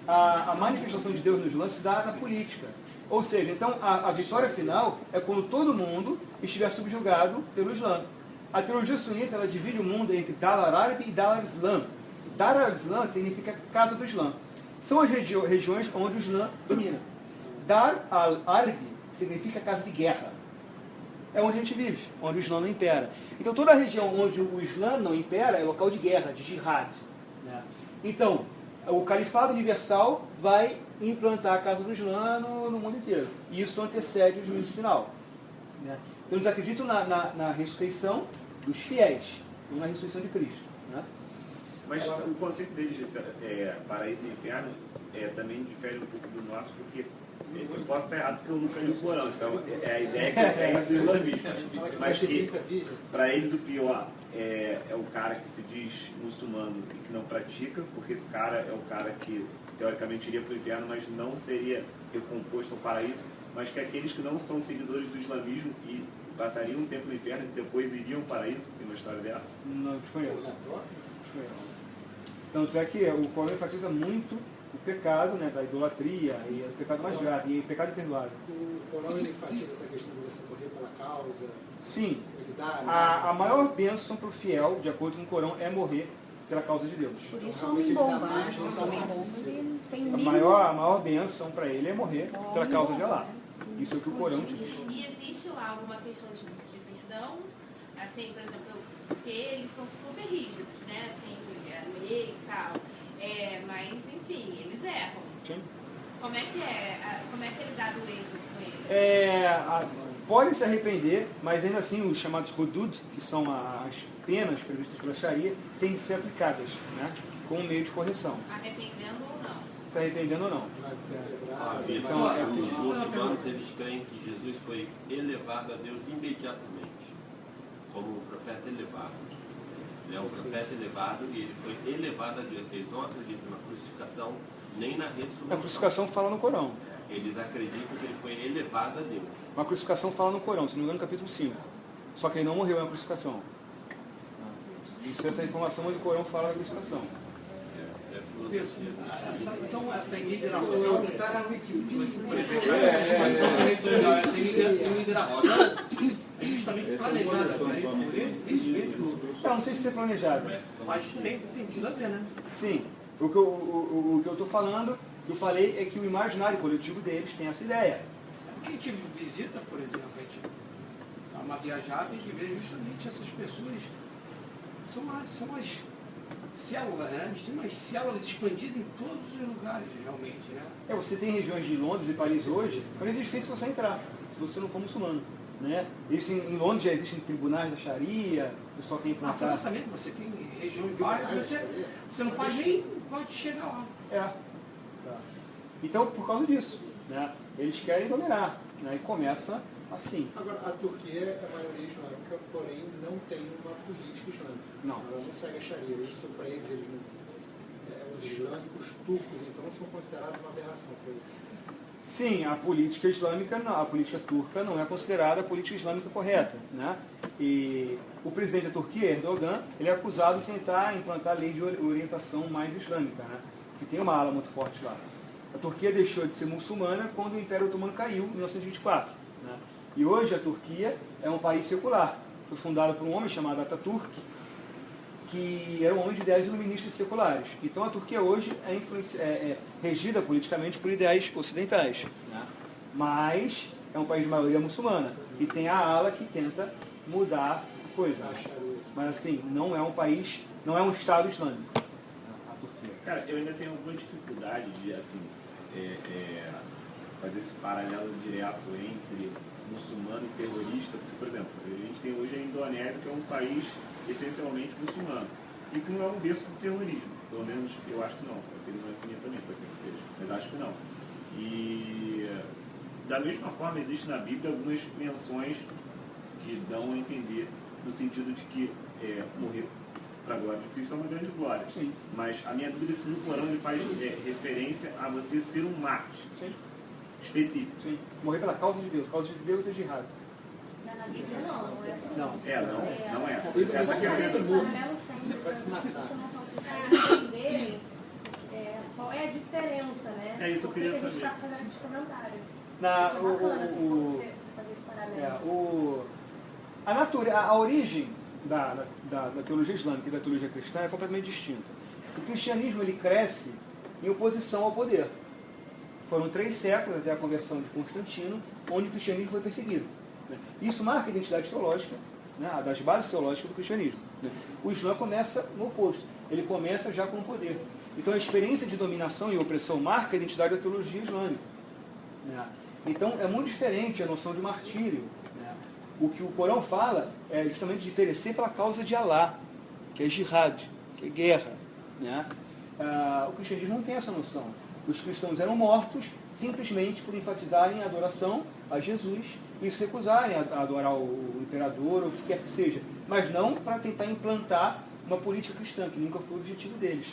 a manifestação de Deus no Islã se dá na política. Ou seja, então a vitória final é quando todo mundo estiver subjugado pelo Islã. A teologia sunita ela divide o mundo entre Dar al-Arab e Dar al-Islam. Dar al-Islam significa casa do Islã. são as regiões onde o Islã domina. Dar al-Harb significa casa de guerra. É onde a gente vive, onde o Islã não impera. Então toda a região onde o Islã não impera é local de guerra, de jihad. Né? Então, o Califado Universal vai implantar a casa do Islã no mundo inteiro. E isso antecede o juízo final. Né? Então eles acreditam na ressurreição dos fiéis, não na ressurreição de Cristo. Né? Mas o conceito deles de paraíso e inferno também difere um pouco do nosso, porque eu posso estar errado porque eu nunca li o Corão, então é a ideia que tem do islamismo. Mas que para eles o pior é o cara que se diz muçulmano e que não pratica, porque esse cara é o cara que teoricamente iria para o inferno, mas não seria recomposto ao paraíso, mas que aqueles que não são seguidores do islamismo e passariam um tempo no inferno e depois iriam para o paraíso, tem uma história dessa? Não, desconheço. Tanto é que o Corão enfatiza muito o pecado, né, da idolatria, e o pecado mais grave, e o pecado imperdoável. O Corão ele enfatiza essa questão de você morrer pela causa? Sim. Ele dá, a maior bênção para o fiel, de acordo com o Corão, é morrer pela causa de Deus. Por isso o homem-bomba, né? O homem-bomba ele tem a maior bênção para ele é morrer pela causa de Allah. Isso é o que o Corão diz. E existe lá alguma questão de perdão? Assim, por exemplo, porque eles são super rígidos, né? Assim, a lei e tal. Mas, enfim, eles erram. Sim. Como é que é lidado o erro com eles? Pode se arrepender, mas ainda assim os chamados hudud, que são as penas previstas pela Sharia, têm de ser aplicadas, né, como meio de correção. Arrependendo ou não? Se arrependendo ou não. Então, os muçulmanos eles creem que Jesus foi elevado a Deus imediatamente, como o profeta elevado. Ele é um profeta elevado e ele foi elevado a Deus. Eles não acreditam na crucificação nem na ressurreição. A crucificação fala no Corão. Eles acreditam que ele foi elevado a Deus. Uma crucificação fala no Corão, se não me engano, no capítulo 5. Só que ele não morreu na crucificação. Não sei essa informação, mas o Corão fala da crucificação. Então, essa imigração. Está na Wikipedia. Essa imigração é justamente planejada. Isso mesmo. Não sei se é planejado. Mas tem tudo a ver, né? Sim. O que eu estou falando, que eu falei, é que o imaginário coletivo deles tem essa ideia. Porque a gente visita, por exemplo, a gente dá uma viajada e a gente vê justamente essas pessoas. São as células, né? Eles têm umas células expandidas em todos os lugares, realmente, né? Você tem regiões de Londres e Paris hoje, mas é difícil você entrar, se você não for muçulmano. Né? Em Londres já existem tribunais da Sharia, o pessoal tem Na França mesmo, você tem regiões várias, você não pode nem chegar lá. Então, por causa disso, né? Eles querem dominar, né? E começa assim. Agora, a Turquia é a maioria islâmica, porém não tem uma política islâmica. Não. Ela não segue a Sharia. Isso para eles, os islâmicos turcos, então, são considerados uma aberração para eles. Sim, a política islâmica, a política turca não é considerada a política islâmica correta, né? E o presidente da Turquia, Erdogan, ele é acusado de tentar implantar a lei de orientação mais islâmica, né? Que tem uma ala muito forte lá. A Turquia deixou de ser muçulmana quando o Império Otomano caiu em 1924, né? E hoje a Turquia é um país secular. Foi fundado por um homem chamado Ataturk, que era um homem de ideias iluministas seculares. Então a Turquia hoje é regida politicamente por ideais ocidentais, né? Mas é um país de maioria muçulmana e tem a ala que tenta mudar a coisa. Mas assim, não é um país, não é um Estado islâmico, a Turquia. Cara, eu ainda tenho alguma dificuldade de assim, fazer esse paralelo direto entre muçulmano e terrorista, porque, por exemplo, a gente tem hoje a Indonésia, que é um país essencialmente muçulmano, e que não é um berço do terrorismo, pelo menos eu acho que não, pode ser ignorância minha também, pode ser que seja, mas acho que não. E da mesma forma existe na Bíblia algumas menções que dão a entender no sentido de que morrer para a glória de Cristo é uma grande glória. Sim. Mas a minha dúvida é se no Corão ele faz referência a você ser um mártir. Sim. Específico. Sim. Morrer pela causa de Deus. Causa de Deus é jihad. Na Bíblia não é assim. Não é. Essa aqui é a Vai se Entender qual é a diferença, né? É isso que eu queria Por que a gente saber. está fazendo esse comentário. Na, Isso é bacana, assim, você fazer esse paralelo. A origem da teologia islâmica e da teologia cristã é completamente distinta. O cristianismo ele cresce em oposição ao poder. Foram 3 séculos até a conversão de Constantino, onde o cristianismo foi perseguido. Isso marca a identidade teológica, né, das bases teológicas do cristianismo. O Islã começa no oposto. Ele começa já com o poder. Então a experiência de dominação e opressão marca a identidade da teologia islâmica. Então é muito diferente a noção de martírio. O que o Corão fala é justamente de perecer pela causa de Alá, que é jihad, que é guerra. O cristianismo não tem essa noção. Os cristãos eram mortos simplesmente por enfatizarem a adoração a Jesus e se recusarem a adorar o imperador ou o que quer que seja, mas não para tentar implantar uma política cristã, que nunca foi o objetivo deles.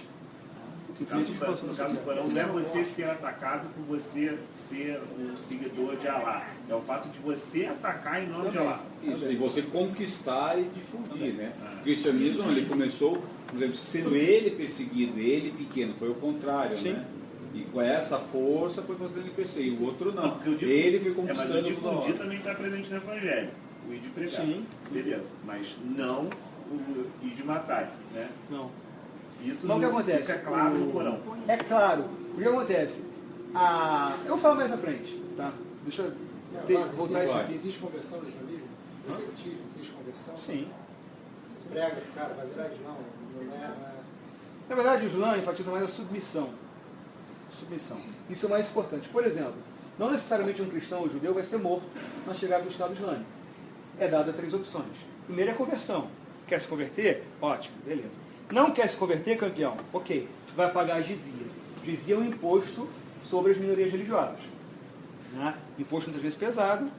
No caso do Corão, não é você ser atacado por você ser um seguidor de Alá. É o fato de você atacar em nome de Alá. Isso, e você conquistar e difundir, né? O cristianismo, ele começou, por exemplo, sendo ele perseguido, ele pequeno, foi o contrário, né? E com essa força foi fazendo ele crescer, e o outro não. Ele foi conquistando. Mas o difundir também está presente no Evangelho, o ir de pregar. Sim. Beleza, mas não o ir de matar, né? Não. Isso, mas o que acontece? Isso é claro no Corão. É claro. O que acontece? Eu vou falar mais à frente, tá? Deixa eu voltar isso aqui. Existe conversão no islamismo? Executismo? Existe conversão? Sim. Você prega, cara, vai virar Islã? Não é... Na verdade, o Islã enfatiza mais a submissão. Isso é o mais importante. Por exemplo, não necessariamente um cristão ou judeu vai ser morto na chegada do Estado Islâmico. É dada 3 opções. Primeiro é a conversão. Quer se converter? Ótimo, beleza. Não quer se converter, campeão? Ok, vai pagar a jizia. Jizia é um imposto sobre as minorias religiosas. Imposto muitas vezes pesado,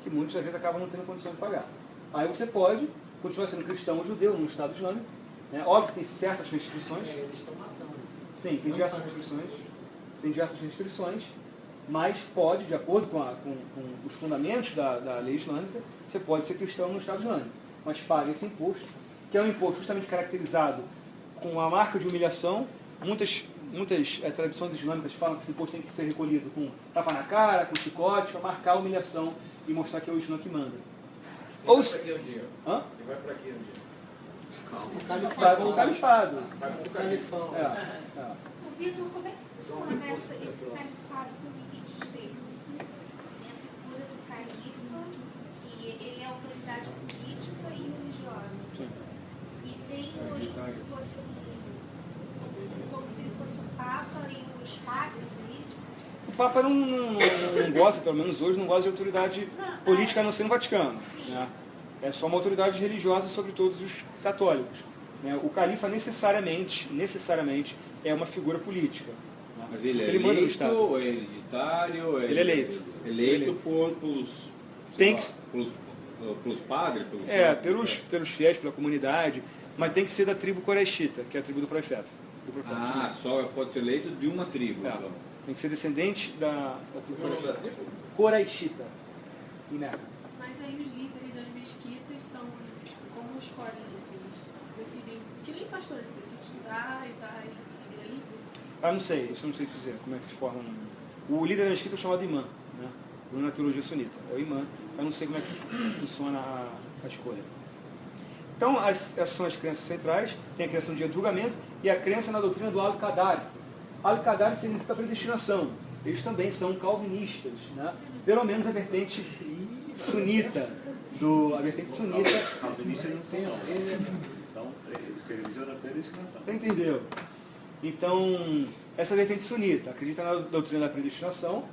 que muitas vezes acabam não tendo condição de pagar. Aí você pode continuar sendo cristão ou judeu no Estado Islâmico. Óbvio que tem certas restrições. Eles estão matando. Sim, tem diversas restrições, mas pode, de acordo com os fundamentos da lei islâmica, você pode ser cristão no Estado Islâmico, mas paga esse imposto, que é um imposto justamente caracterizado com a marca de humilhação. Muitas tradições islâmicas falam que esse imposto tem que ser recolhido com tapa na cara, com chicote, para marcar a humilhação e mostrar que é o Islã que manda. Vai para aqui um dia. Hã? Vai para aqui um dia. Vai para o califado. Vai para o califão. Vitor, como é que funciona esse califado com limite de direito? Tem a figura do califa, que ele é autoridade política e religiosa. Sim. E tem como se ele fosse o Papa e os padres, é isso? O Papa não gosta, pelo menos hoje, não gosta de autoridade política a não ser no Vaticano. É só uma autoridade religiosa sobre todos os católicos. O califa necessariamente é uma figura política. Mas ele é eleito, ou é hereditário? Ele é eleito. Eleito pelos padres? Pelos fiéis, pela comunidade, mas tem que ser da tribo Quraishita, que é a tribo do profeta. Só pode ser eleito de uma tribo. Tem que ser descendente da tribo Quraishita, em Meca. Mas aí os líderes das mesquitas são como escolhem isso? Eles decidem, que nem pastores, decidem estudar e tal, e é líder? Não sei, isso eu não sei dizer como é que se forma. O líder da mesquita é chamado imã, na teologia sunita, é o imã. Eu não sei como é que funciona a escolha. Então, essas são as crenças centrais. Tem a crença no dia do julgamento e a crença na doutrina do Al-Qadari. Al-Qadari significa predestinação. Eles também são calvinistas, pelo menos a vertente sunita. Calvinistas não são, não. São religião da predestinação. Entendeu? Então, essa vertente sunita acredita na doutrina da predestinação.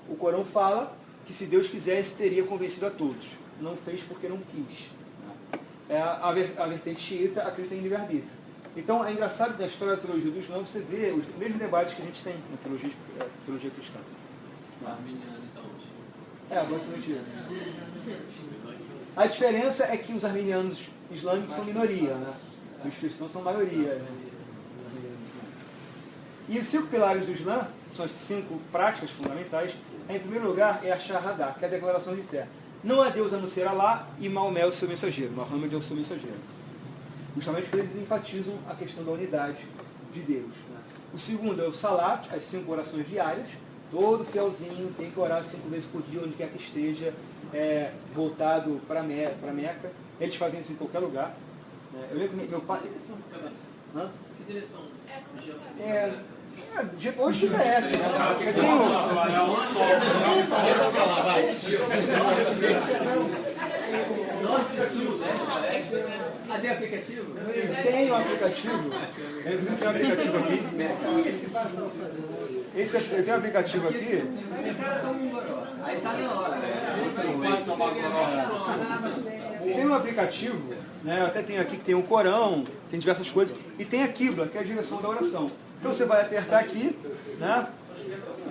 O Corão fala que se Deus quisesse, teria convencido a todos. Não fez porque não quis. A vertente xiita acredita em livre-arbítrio. Então, é engraçado que na história da teologia do Islã você vê os mesmos debates que a gente tem na teologia cristã. Arminiano, então. Basicamente isso. A diferença é que os arminianos islâmicos são minoria, Os cristãos são maioria. E os 5 pilares do Islã, são as 5 práticas fundamentais. Em primeiro lugar, é a Shahada, que é a declaração de fé. Não há Deus a não ser Alá e Maomé é o seu mensageiro. Muhammad é o seu mensageiro. Justamente porque eles enfatizam a questão da unidade de Deus. O segundo é o Salat, as 5 orações diárias. Todo fielzinho tem que orar 5 vezes por dia, onde quer que esteja, voltado para Meca. Eles fazem isso em qualquer lugar. Eu lembro que meu pai... Que direção? Hoje tivesse, né? Eu tenho... Tem aplicativo? Tem um aplicativo. Eu tenho um aplicativo aqui. Eu tenho um aplicativo aqui. Aí tá na hora. Tem um aplicativo, né? Eu até tenho aqui que tem o Corão, tem diversas coisas. E tem a Qibla, que é a direção da oração. Então você vai apertar aqui, né?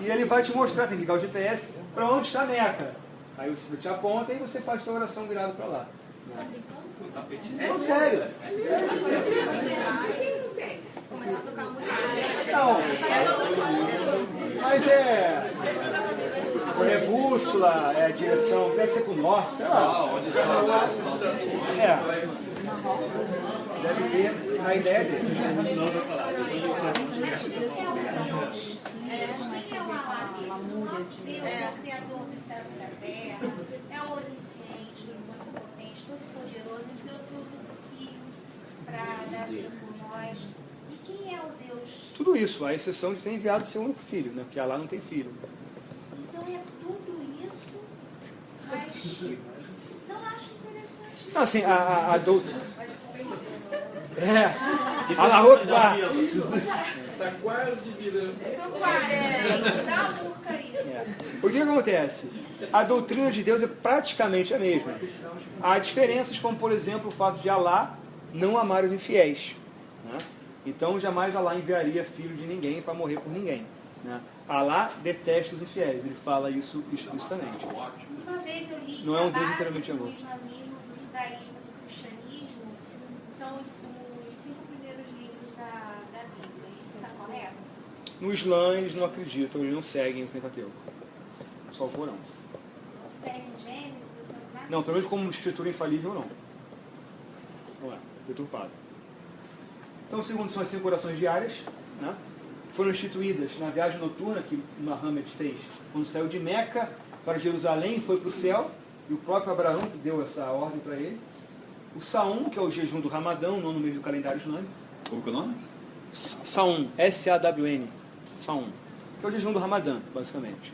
E ele vai te mostrar, tem que ligar o GPS, para onde está a Meca. Aí você te aponta e você faz a sua oração virada para lá. É sério. Começar a tocar música. Não. Mas é bússola, é a direção, deve ser para o norte, sei lá. Deve ter a ideia dele. Quem é o Allah? Nosso Deus é o Criador dos céus e da terra, é o onisciente, onipotente, todo-poderoso, enviou seu Filho para dar vida por nós. E quem é o Deus? Tudo isso, a exceção de ter enviado seu único filho, né? Porque Allah não tem filho. Então é tudo isso, mas não acho interessante. Não, assim, a doutrina. Allahu Akbar. Tá quase virando. O que acontece? A doutrina de Deus é praticamente a mesma. Há diferenças, como por exemplo o fato de Allah não amar os infiéis, né? Então jamais Allah enviaria filho de ninguém para morrer por ninguém, né? Allah detesta os infiéis, ele fala isso explicitamente. Uma vez eu li não é um que a Deus base inteiramente do amor. islamismo, do judaísmo, do cristianismo são os 5 primeiros livros da Bíblia. Isso está correto? No Islã eles não acreditam, eles não seguem o Pentateuco, só o Corão. Não seguem Gênesis? Não, pelo menos como escritura infalível não. Não é, deturpado. Então o segundo são as 5 orações diárias, né? Foram instituídas na viagem noturna que Muhammad fez quando saiu de Meca para Jerusalém, foi para o céu, e o próprio Abraão que deu essa ordem para ele. O Saum, que é o jejum do Ramadão, no mês do calendário islâmico. Como que é o nome? Saum, S-A-W-N. Saum, que é o jejum do Ramadã, basicamente.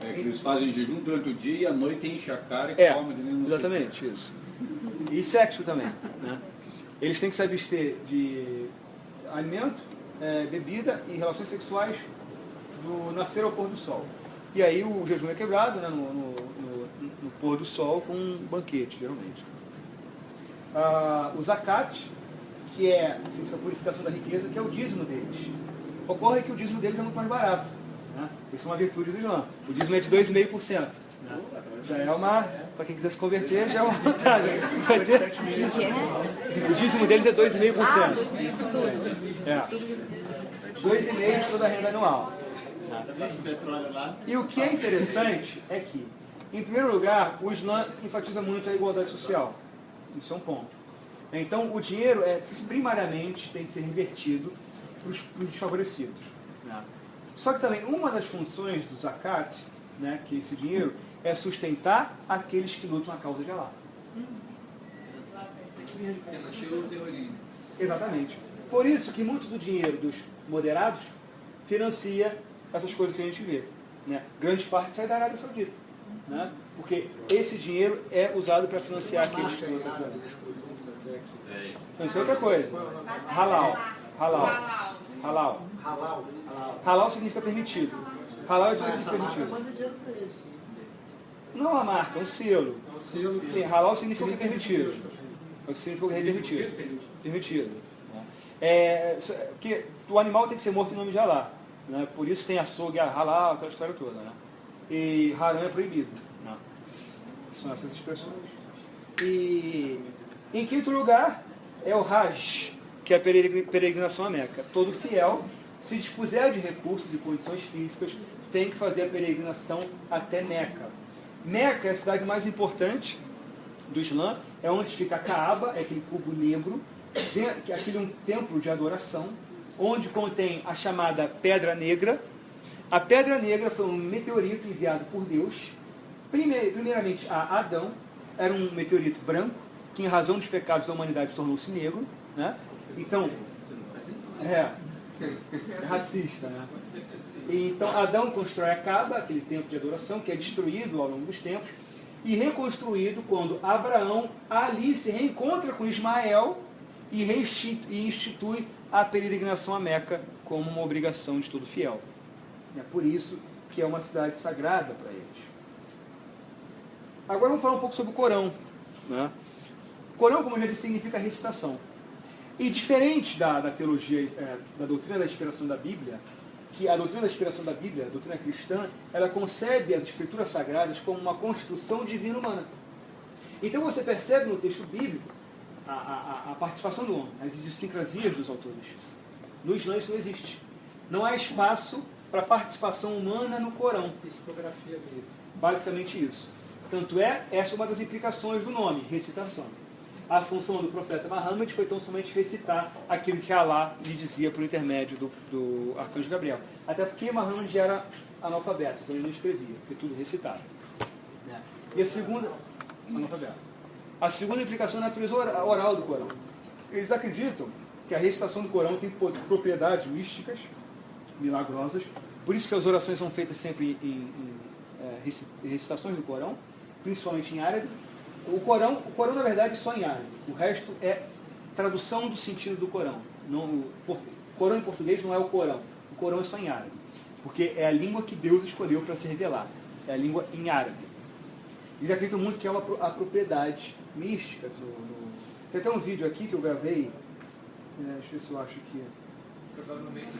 É que eles fazem jejum durante o dia e à noite enchem a cara e comem de nenhum. Exatamente, isso. E sexo também, né? Eles têm que se abster de alimento, bebida e relações sexuais do nascer ao pôr do sol. E aí o jejum é quebrado, né, no pôr do sol com um banquete, geralmente. O zakat, que significa a purificação da riqueza, que é o dízimo deles. Ocorre que o dízimo deles é muito mais barato, né? Isso é uma virtude do Islã. O dízimo é de 2,5%. Né? Já é uma, para quem quiser se converter, já é uma vantagem. O dízimo deles é 2,5%. 2,5% de toda a renda anual. E o que é interessante é que, em primeiro lugar, o Islã enfatiza muito a igualdade social. Isso é um ponto. Então, o dinheiro primariamente tem que ser revertido para os desfavorecidos. Né? Só que também uma das funções do zakat, né, que é esse dinheiro, é sustentar aqueles que lutam a causa de Allah. Exatamente. Por isso que muito do dinheiro dos moderados financia essas coisas que a gente vê. Né? Grande parte sai da Arábia Saudita. Né? Porque esse dinheiro é usado para financiar aqueles que lutam a causa. Não, isso é outra coisa. Halal. Halal. Halal. Halal significa permitido. Halal é tudo que é permitido. Não a marca, é um selo. Sim, halal significa permitido. Significa permitido. Permitido. Porque o animal tem que ser morto em nome de Allah. Né? Por isso tem açougue, halal, aquela história toda. Né? E haram é proibido. Né? São essas expressões. E em quinto lugar é o Hajj, que é a peregrinação à Meca. Todo fiel, se dispuser de recursos e condições físicas, tem que fazer a peregrinação até Meca. Meca é a cidade mais importante do Islã, é onde fica a Kaaba, é aquele cubo negro, que é aquele um templo de adoração, onde contém a chamada Pedra Negra. A Pedra Negra foi um meteorito enviado por Deus, primeiramente a Adão, era um meteorito branco, que em razão dos pecados da humanidade tornou-se negro, né? Então, É racista, né? E, então Adão constrói a Caba, aquele templo de adoração, que é destruído ao longo dos tempos, e reconstruído quando Abraão ali se reencontra com Ismael e institui a peregrinação a Meca como uma obrigação de todo fiel. É por isso que é uma cidade sagrada para eles. Agora vamos falar um pouco sobre o Corão. Né? Corão, como eu já disse, significa recitação. E diferente da teologia, da doutrina da inspiração da Bíblia, que a doutrina da inspiração da Bíblia, a doutrina cristã, ela concebe as escrituras sagradas como uma construção divina humana. Então você percebe no texto bíblico a participação do homem, as idiosincrasias dos autores. No Islã isso não existe. Não há espaço para participação humana no Corão. Psicografia bíblica. Basicamente isso. Tanto essa é uma das implicações do nome, recitação. A função do profeta Muhammad foi tão somente recitar aquilo que Allah lhe dizia por intermédio do arcanjo Gabriel. Até porque Muhammad era analfabeto, então ele não escrevia, foi tudo recitado. E a segunda... A segunda implicação é a natureza oral do Corão. Eles acreditam que a recitação do Corão tem propriedades místicas, milagrosas, por isso que as orações são feitas sempre em recitações do Corão, principalmente em árabe. O Corão, na verdade, é só em árabe. O resto é tradução do sentido do Corão. O Corão em português não é o Corão. O Corão é só em árabe. Porque é a língua que Deus escolheu para se revelar. É a língua em árabe. Eles acreditam muito que é a propriedade mística. Tem até um vídeo aqui que eu gravei. Deixa eu ver se eu acho aqui. Provavelmente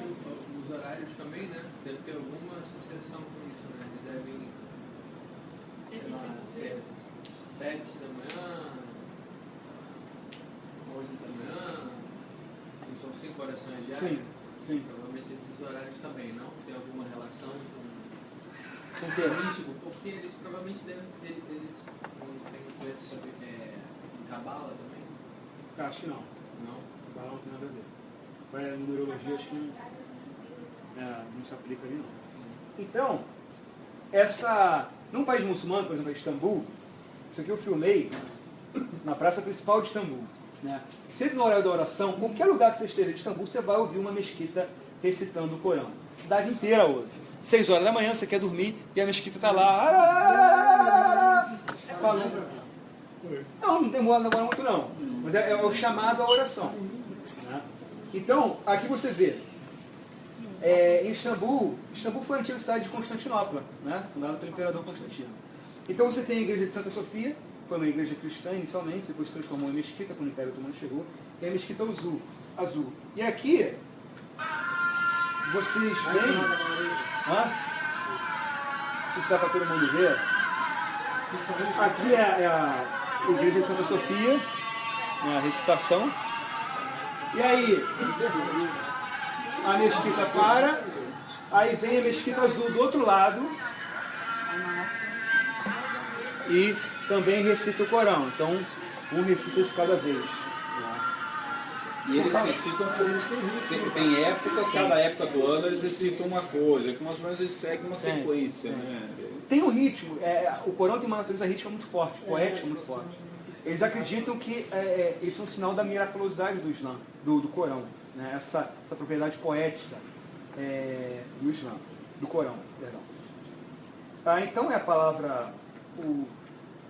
os horários também, né? Deve ter alguma associação com isso, né? Eles devem... 7 da manhã, 11 da manhã, são 5 orações diárias? Sim. Provavelmente esses horários também, não? Tem alguma relação com o que? Porque eles provavelmente devem ter, eles têm influência sobre Cabala também? Acho que não. Não? Cabala não tem nada a ver. Para a numerologia acho que não se aplica ali não. Então, num país muçulmano, por exemplo, Istambul, isso aqui eu filmei na praça principal de Istambul. Né? Sempre no horário da oração, qualquer lugar que você esteja de Istambul, você vai ouvir uma mesquita recitando o Corão. A cidade inteira ouve. 6 horas da manhã, você quer dormir e a mesquita está lá. Falando. Não demora muito não. Mas é o chamado à oração. Né? Então, aqui você vê. Em Istambul foi a antiga cidade de Constantinopla, né? Fundada pelo imperador Constantino. Então você tem a igreja de Santa Sofia, foi uma igreja cristã inicialmente, depois se transformou em mesquita quando o Império Otomano chegou, e a mesquita azul. E aqui, vocês veem... Não sei se dá para todo mundo ver. Aqui é a igreja de Santa Sofia, a recitação. E aí, a mesquita para, aí vem a mesquita azul do outro lado, e também recita o Corão. Então, um recita de cada vez. E eles recitam, tem épocas, cada época do ano eles recitam uma coisa, que mais ou menos eles seguem uma sequência. Né? Tem um ritmo, o Corão tem uma natureza rítmica muito forte, poética muito forte. Eles acreditam que isso é um sinal da miraculosidade do Islã, do Corão. Né? Essa propriedade poética do Islã, do Corão, perdão. Então é a palavra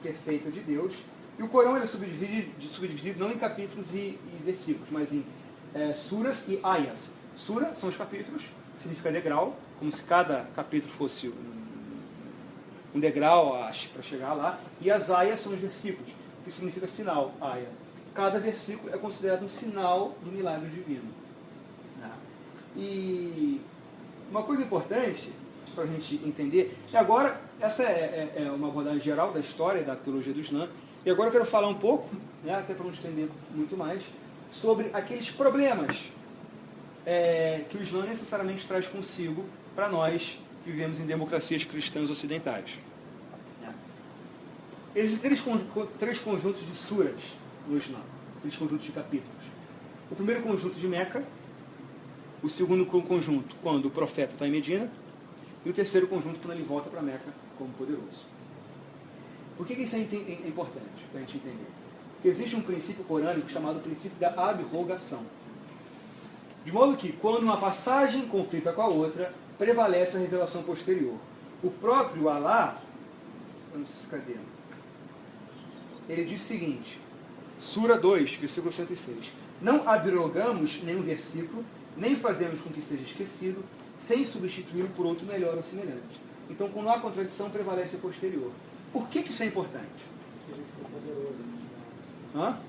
perfeita de Deus. E o Corão ele é subdividido não em capítulos e versículos, mas em suras e ayas. Sura são os capítulos, significa degrau, como se cada capítulo fosse um degrau para chegar lá. E as ayas são os versículos, que significa sinal, aya. Cada versículo é considerado um sinal do milagre divino. E uma coisa importante para a gente entender, e agora, essa é uma abordagem geral da história da teologia do Islã, e agora eu quero falar um pouco, né, até para não estender muito mais, sobre aqueles problemas que o Islã necessariamente traz consigo para nós que vivemos em democracias cristãs ocidentais. Existem três conjuntos de suras no Islã, 3 conjuntos de capítulos. O primeiro conjunto de Meca, o segundo conjunto quando o profeta está em Medina, e o terceiro conjunto quando ele volta para Meca como poderoso. Por que isso é importante para a gente entender? Porque existe um princípio corânico chamado princípio da abrogação. De modo que, quando uma passagem conflita com a outra, prevalece a revelação posterior. O próprio Alá, cadê? Ele diz o seguinte, Sura 2, versículo 106. Não abrogamos nenhum versículo, nem fazemos com que seja esquecido, sem substituí-lo por outro melhor ou semelhante. Então, quando há contradição, prevalece o posterior. Por que isso é importante? Ele ficou poderoso no final. Hã?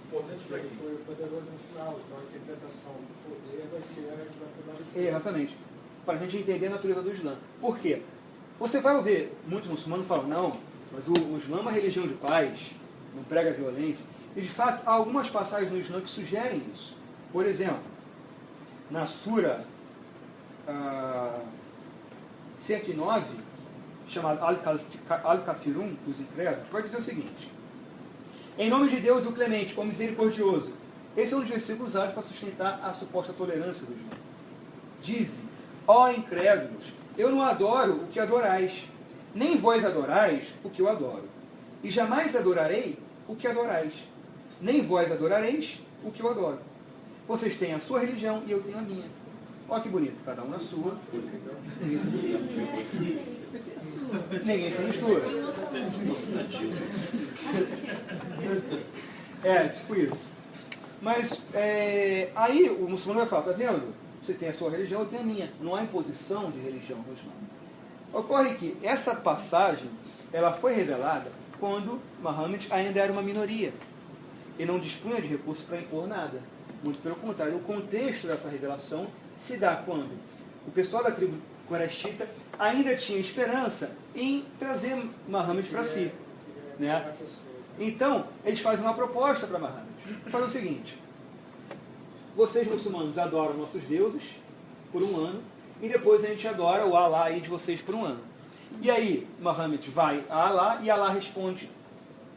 Ele foi poderoso no final, então a interpretação do poder vai ser a que vai prevalecer. Exatamente. Para a gente entender a natureza do Islã. Por quê? Você vai ouvir muitos muçulmanos falam, não, mas o Islã é uma religião de paz, não prega violência. E, de fato, há algumas passagens no Islã que sugerem isso. Por exemplo, na Sura 109, chamada Al-Kafirun, os incrédulos, vai dizer o seguinte: em nome de Deus, o Clemente, o Misericordioso. Esse é um dos versículos usados para sustentar a suposta tolerância do Islã. Dize, ó incrédulos, eu não adoro o que adorais, nem vós adorais o que eu adoro. E jamais adorarei o que adorais, nem vós adorareis o que eu adoro. Vocês têm a sua religião e eu tenho a minha. Olha que bonito, cada um na sua. Ninguém se mistura. Ninguém se mistura. Tipo isso. Mas aí o muçulmano vai falar, tá vendo? Você tem a sua religião, eu tenho a minha. Não há imposição de religião no Islã. Ocorre que essa passagem, ela foi revelada quando Muhammad ainda era uma minoria e não dispunha de recursos para impor nada. Muito pelo contrário, o contexto dessa revelação se dá quando o pessoal da tribo Qurayshita ainda tinha esperança em trazer Muhammad para si. Né? Então, eles fazem uma proposta para Muhammad. Fazem o seguinte: vocês muçulmanos adoram nossos deuses por um ano e depois a gente adora o Alá aí de vocês por um ano. E aí, Muhammad vai a Alá e Alá responde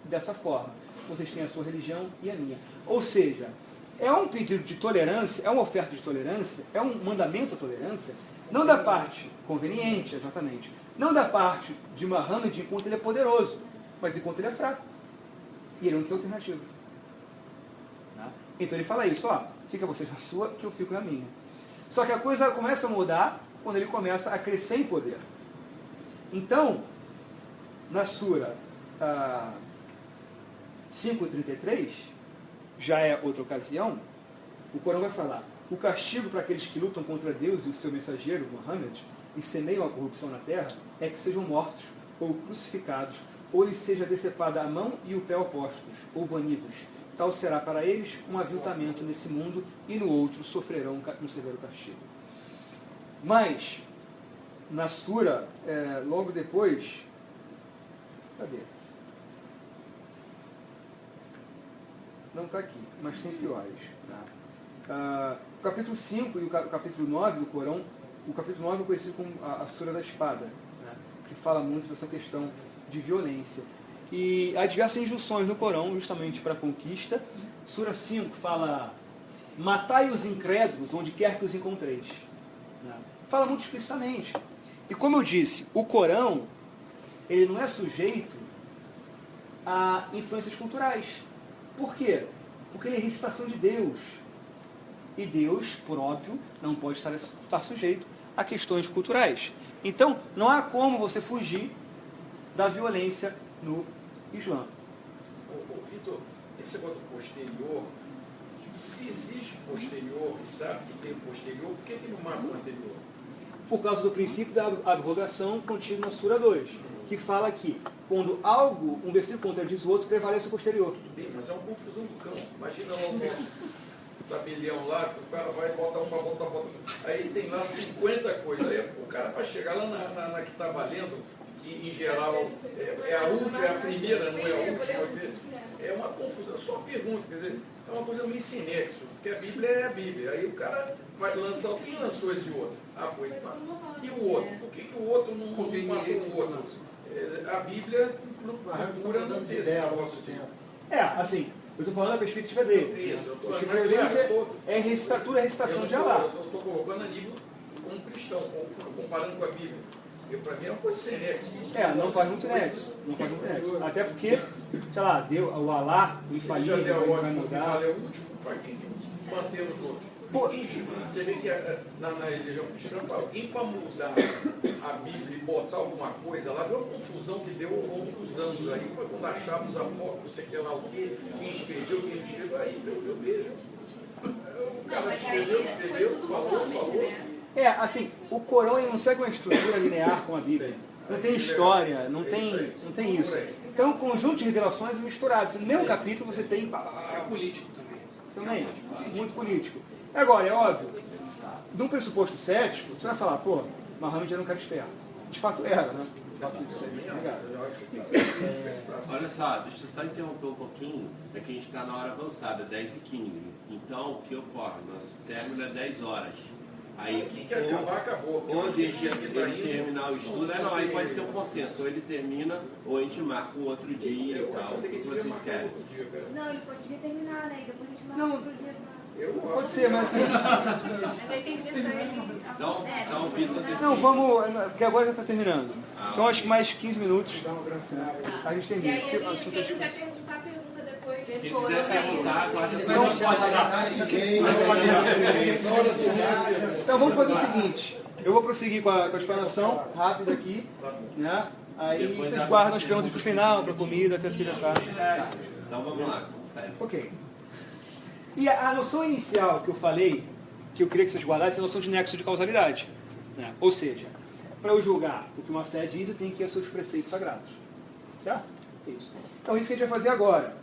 dessa forma: vocês têm a sua religião e a minha. Ou seja, é um pedido de tolerância, é uma oferta de tolerância, é um mandamento à tolerância, não da parte conveniente, exatamente, não da parte de Muhammad enquanto ele é poderoso, mas enquanto ele é fraco. E ele não tem alternativa. Então ele fala isso, ó, fica vocês na sua, que eu fico na minha. Só que a coisa começa a mudar quando ele começa a crescer em poder. Então, na Sura 5:33, já é outra ocasião, o Corão vai falar: o castigo para aqueles que lutam contra Deus e o seu mensageiro, Muhammad, e semeiam a corrupção na terra, é que sejam mortos, ou crucificados, ou lhes seja decepada a mão e o pé opostos, ou banidos. Tal será para eles um aviltamento nesse mundo, e no outro sofrerão um severo castigo. Mas, na Sura, logo depois, cadê? Não está aqui, mas tem piores. Tá? O capítulo 5 e o capítulo 9 do Corão, o capítulo 9 é conhecido como a Sura da Espada, né? Que fala muito dessa questão de violência. E há diversas injunções no Corão, justamente para a conquista. Sura 5 fala: matai os incrédulos onde quer que os encontreis. Né? Fala muito explicitamente. E como eu disse, o Corão, ele não é sujeito a influências culturais. Por quê? Porque ele é recitação de Deus. E Deus, por óbvio, não pode estar sujeito a questões culturais. Então, não há como você fugir da violência no Islã. Vitor, esse negócio do posterior, se existe posterior e sabe que tem posterior, por que não mata o anterior? Por causa do princípio da abrogação contido na Sura 2, que fala que quando um versículo contradiz o outro, prevalece o posterior. Tudo bem, mas é uma confusão do campo. Imagina lá o nosso tabelião lá, que o cara vai botar uma, bota. Aí tem lá 50 coisas. Aí o cara, para chegar lá na que está valendo, que em geral é a última, é a primeira, não é a última. É uma confusão. Só uma pergunta, quer dizer, é uma coisa meio sinexo, porque a Bíblia é a Bíblia. Aí o cara vai lançar, quem lançou esse outro? Foi. E o outro? Por que o outro não matou o outro? A Bíblia procura não ter esse negócio de tempo. Assim, eu estou falando da perspectiva dele. Isso, eu estou recitação de Alá. Eu estou colocando a nível como cristão, comparando com a Bíblia. Porque para mim é uma coisa sem nexo. Não faz muito nexo. Não faz muito nexo. Até porque, sei lá, o Alá, o infalível, já deu vai ótimo, mudar. é o último, para quem manter os outros. Você vê que na religião cristã, alguém para mudar a Bíblia e botar alguma coisa lá, viu a confusão que deu ao longo dos anos aí, quando achava os apócrifos, sei lá o quê, quem escreveu, aí eu vejo. O cara escreveu, falou. Assim, o Corão ele não segue uma estrutura linear como a Bíblia. Não tem história, não tem isso. Então, um conjunto de revelações misturadas. No mesmo capítulo você tem... É político também. Muito político. Agora, é óbvio, de um pressuposto cético, você vai falar, pô, Muhammad era um cara esperto. De fato era, né? Olha só, deixa eu só interromper um pouquinho, é que a gente está na hora avançada, 10h15. Então, o que ocorre? Nosso término é 10 horas. Aí, que acabar, acabou. Ou deixa ele terminar o estudo, aí pode ser um consenso. Ou ele termina, ou a gente marca um outro dia e tal. O que vocês querem? Não, ele pode terminar, né? E depois a gente marca outro dia. Pode ser, mas assim... Mas aí tem que deixar ele... Não, vamos... Porque agora já está terminando. Então acho que mais 15 minutos a gente termina. E aí, quem quiser perguntar, pergunta depois. Quem quiser perguntar, Então vamos fazer o seguinte. Eu vou prosseguir com a explanação rápida aqui, né? Aí vocês guardam as perguntas para o final, para a comida, até que já está. Então vamos lá. Ok. E a noção inicial que eu falei, que eu queria que vocês guardassem, é a noção de nexo de causalidade. Né? Ou seja, para eu julgar o que uma fé diz, eu tenho que ir aos seus preceitos sagrados. Certo? Isso. Então, isso que a gente vai fazer agora.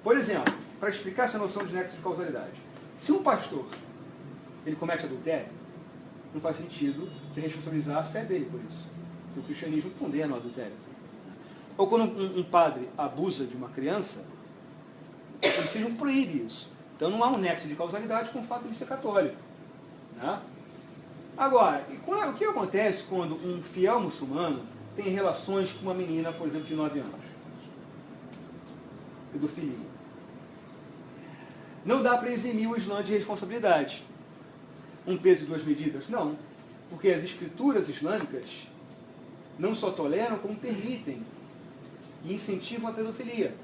Por exemplo, para explicar essa noção de nexo de causalidade. Se um pastor ele comete adultério, não faz sentido você responsabilizar a fé dele por isso. Porque o cristianismo condena o adultério. Ou quando um padre abusa de uma criança, o cristianismo proíbe isso. Então não há um nexo de causalidade com o fato de ele ser católico. Né? Agora, o que acontece quando um fiel muçulmano tem relações com uma menina, por exemplo, de 9 anos? Pedofilia. Não dá para eximir o Islã de responsabilidade. Um peso e duas medidas? Não. Porque as escrituras islâmicas não só toleram, como permitem e incentivam a pedofilia.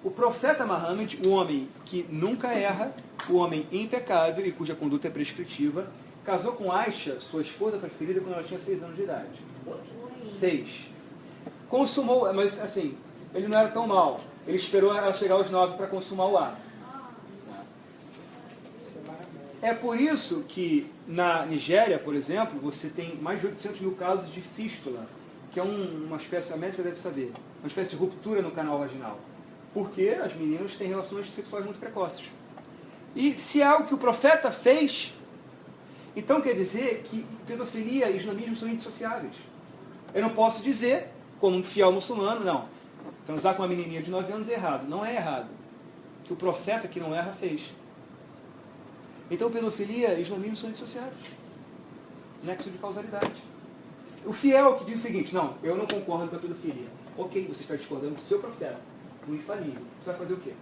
O profeta Muhammad, o homem que nunca erra, o homem impecável e cuja conduta é prescritiva, casou com Aisha, sua esposa preferida, quando ela tinha 6 anos de idade. 6. Consumou, mas assim, ele não era tão mal. Ele esperou ela chegar aos 9 para consumar o ato. É por isso que na Nigéria, por exemplo, você tem mais de 800 mil casos de fístula, que é uma espécie, a médica deve saber, uma espécie de ruptura no canal vaginal. Porque as meninas têm relações sexuais muito precoces. E se é algo que o profeta fez, então quer dizer que pedofilia e islamismo são indissociáveis. Eu não posso dizer, como um fiel muçulmano, não, transar com uma menininha de 9 anos é errado. Não é errado. Que o profeta que não erra fez. Então pedofilia e islamismo são indissociáveis. Nexo de causalidade. O fiel que diz o seguinte, não, eu não concordo com a pedofilia. Ok, você está discordando do seu profeta, do infalível. Você vai fazer o quê?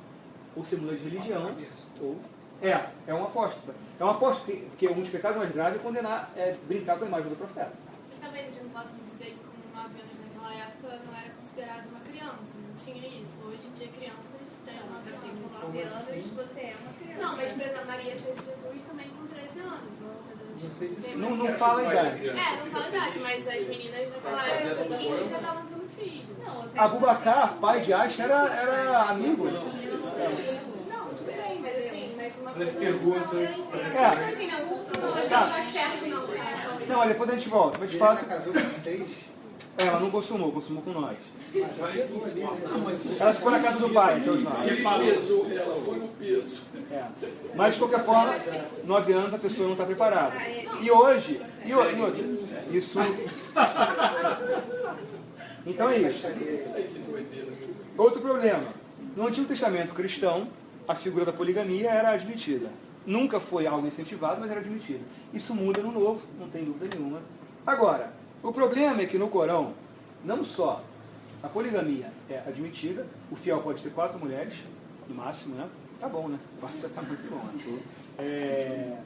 Ou você muda de religião, ou... É um apóstolo. É um apóstolo, porque um dos pecados mais graves é condenar, brincar com a imagem do profeta. Mas talvez a gente não possa dizer que com 9 anos naquela época não era considerado uma criança, não tinha isso. Hoje em dia crianças têm 9 anos. Com 9 anos você é uma criança. Não, mas por exemplo, Maria teve Jesus também com 13 anos. Não fala a idade. Não fala a idade, mas as meninas naquela época com 15 já estavam tendo filho. Abubacar, pai de Aisha, era amigo. Não, tudo bem, mas assim, uma As coisa... perguntas. Não, depois a gente volta. Mas de fato. Ela casou com 6. Ela não consumou com nós. Ela ficou na casa do pai, até os 9. Ela foi no peso. Mas de qualquer forma, 9 anos a pessoa não está preparada. E hoje, isso. Então é isso. Outro problema. No Antigo Testamento cristão, a figura da poligamia era admitida. Nunca foi algo incentivado, mas era admitida. Isso muda no Novo, não tem dúvida nenhuma. Agora, o problema é que no Corão, não só a poligamia é admitida, o fiel pode ter 4 mulheres, no máximo, né? Tá bom, né? 4 já tá muito bom. Né?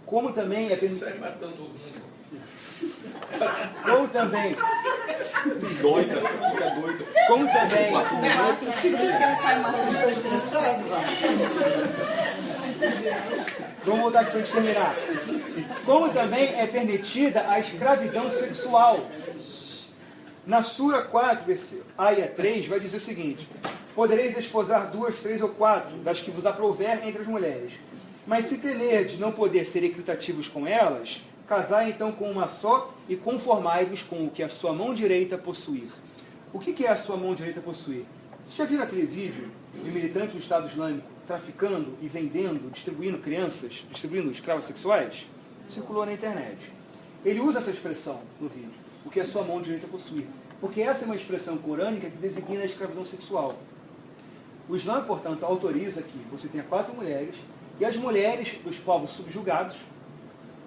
Como também é Sai matando o mundo. Como também. Doida, fica doido. Como também. Vamos voltar aqui para a gente terminar. Como também é permitida a escravidão sexual. Na Sura 4, Aia 3, vai dizer o seguinte: podereis desposar 2, 3 ou 4 das que vos aprouver entre as mulheres. Mas se temerdes não poder ser equitativos com elas, casai então com uma só e conformai-vos com o que a sua mão direita possuir. O que é a sua mão direita possuir? Vocês já viram aquele vídeo de militante do Estado Islâmico traficando e vendendo, distribuindo crianças, distribuindo escravos sexuais? Circulou na internet. Ele usa essa expressão no vídeo, o que a sua mão direita possuir. Porque essa é uma expressão corânica que designa a escravidão sexual. O Islã, portanto, autoriza que você tenha 4 mulheres, e as mulheres dos povos subjugados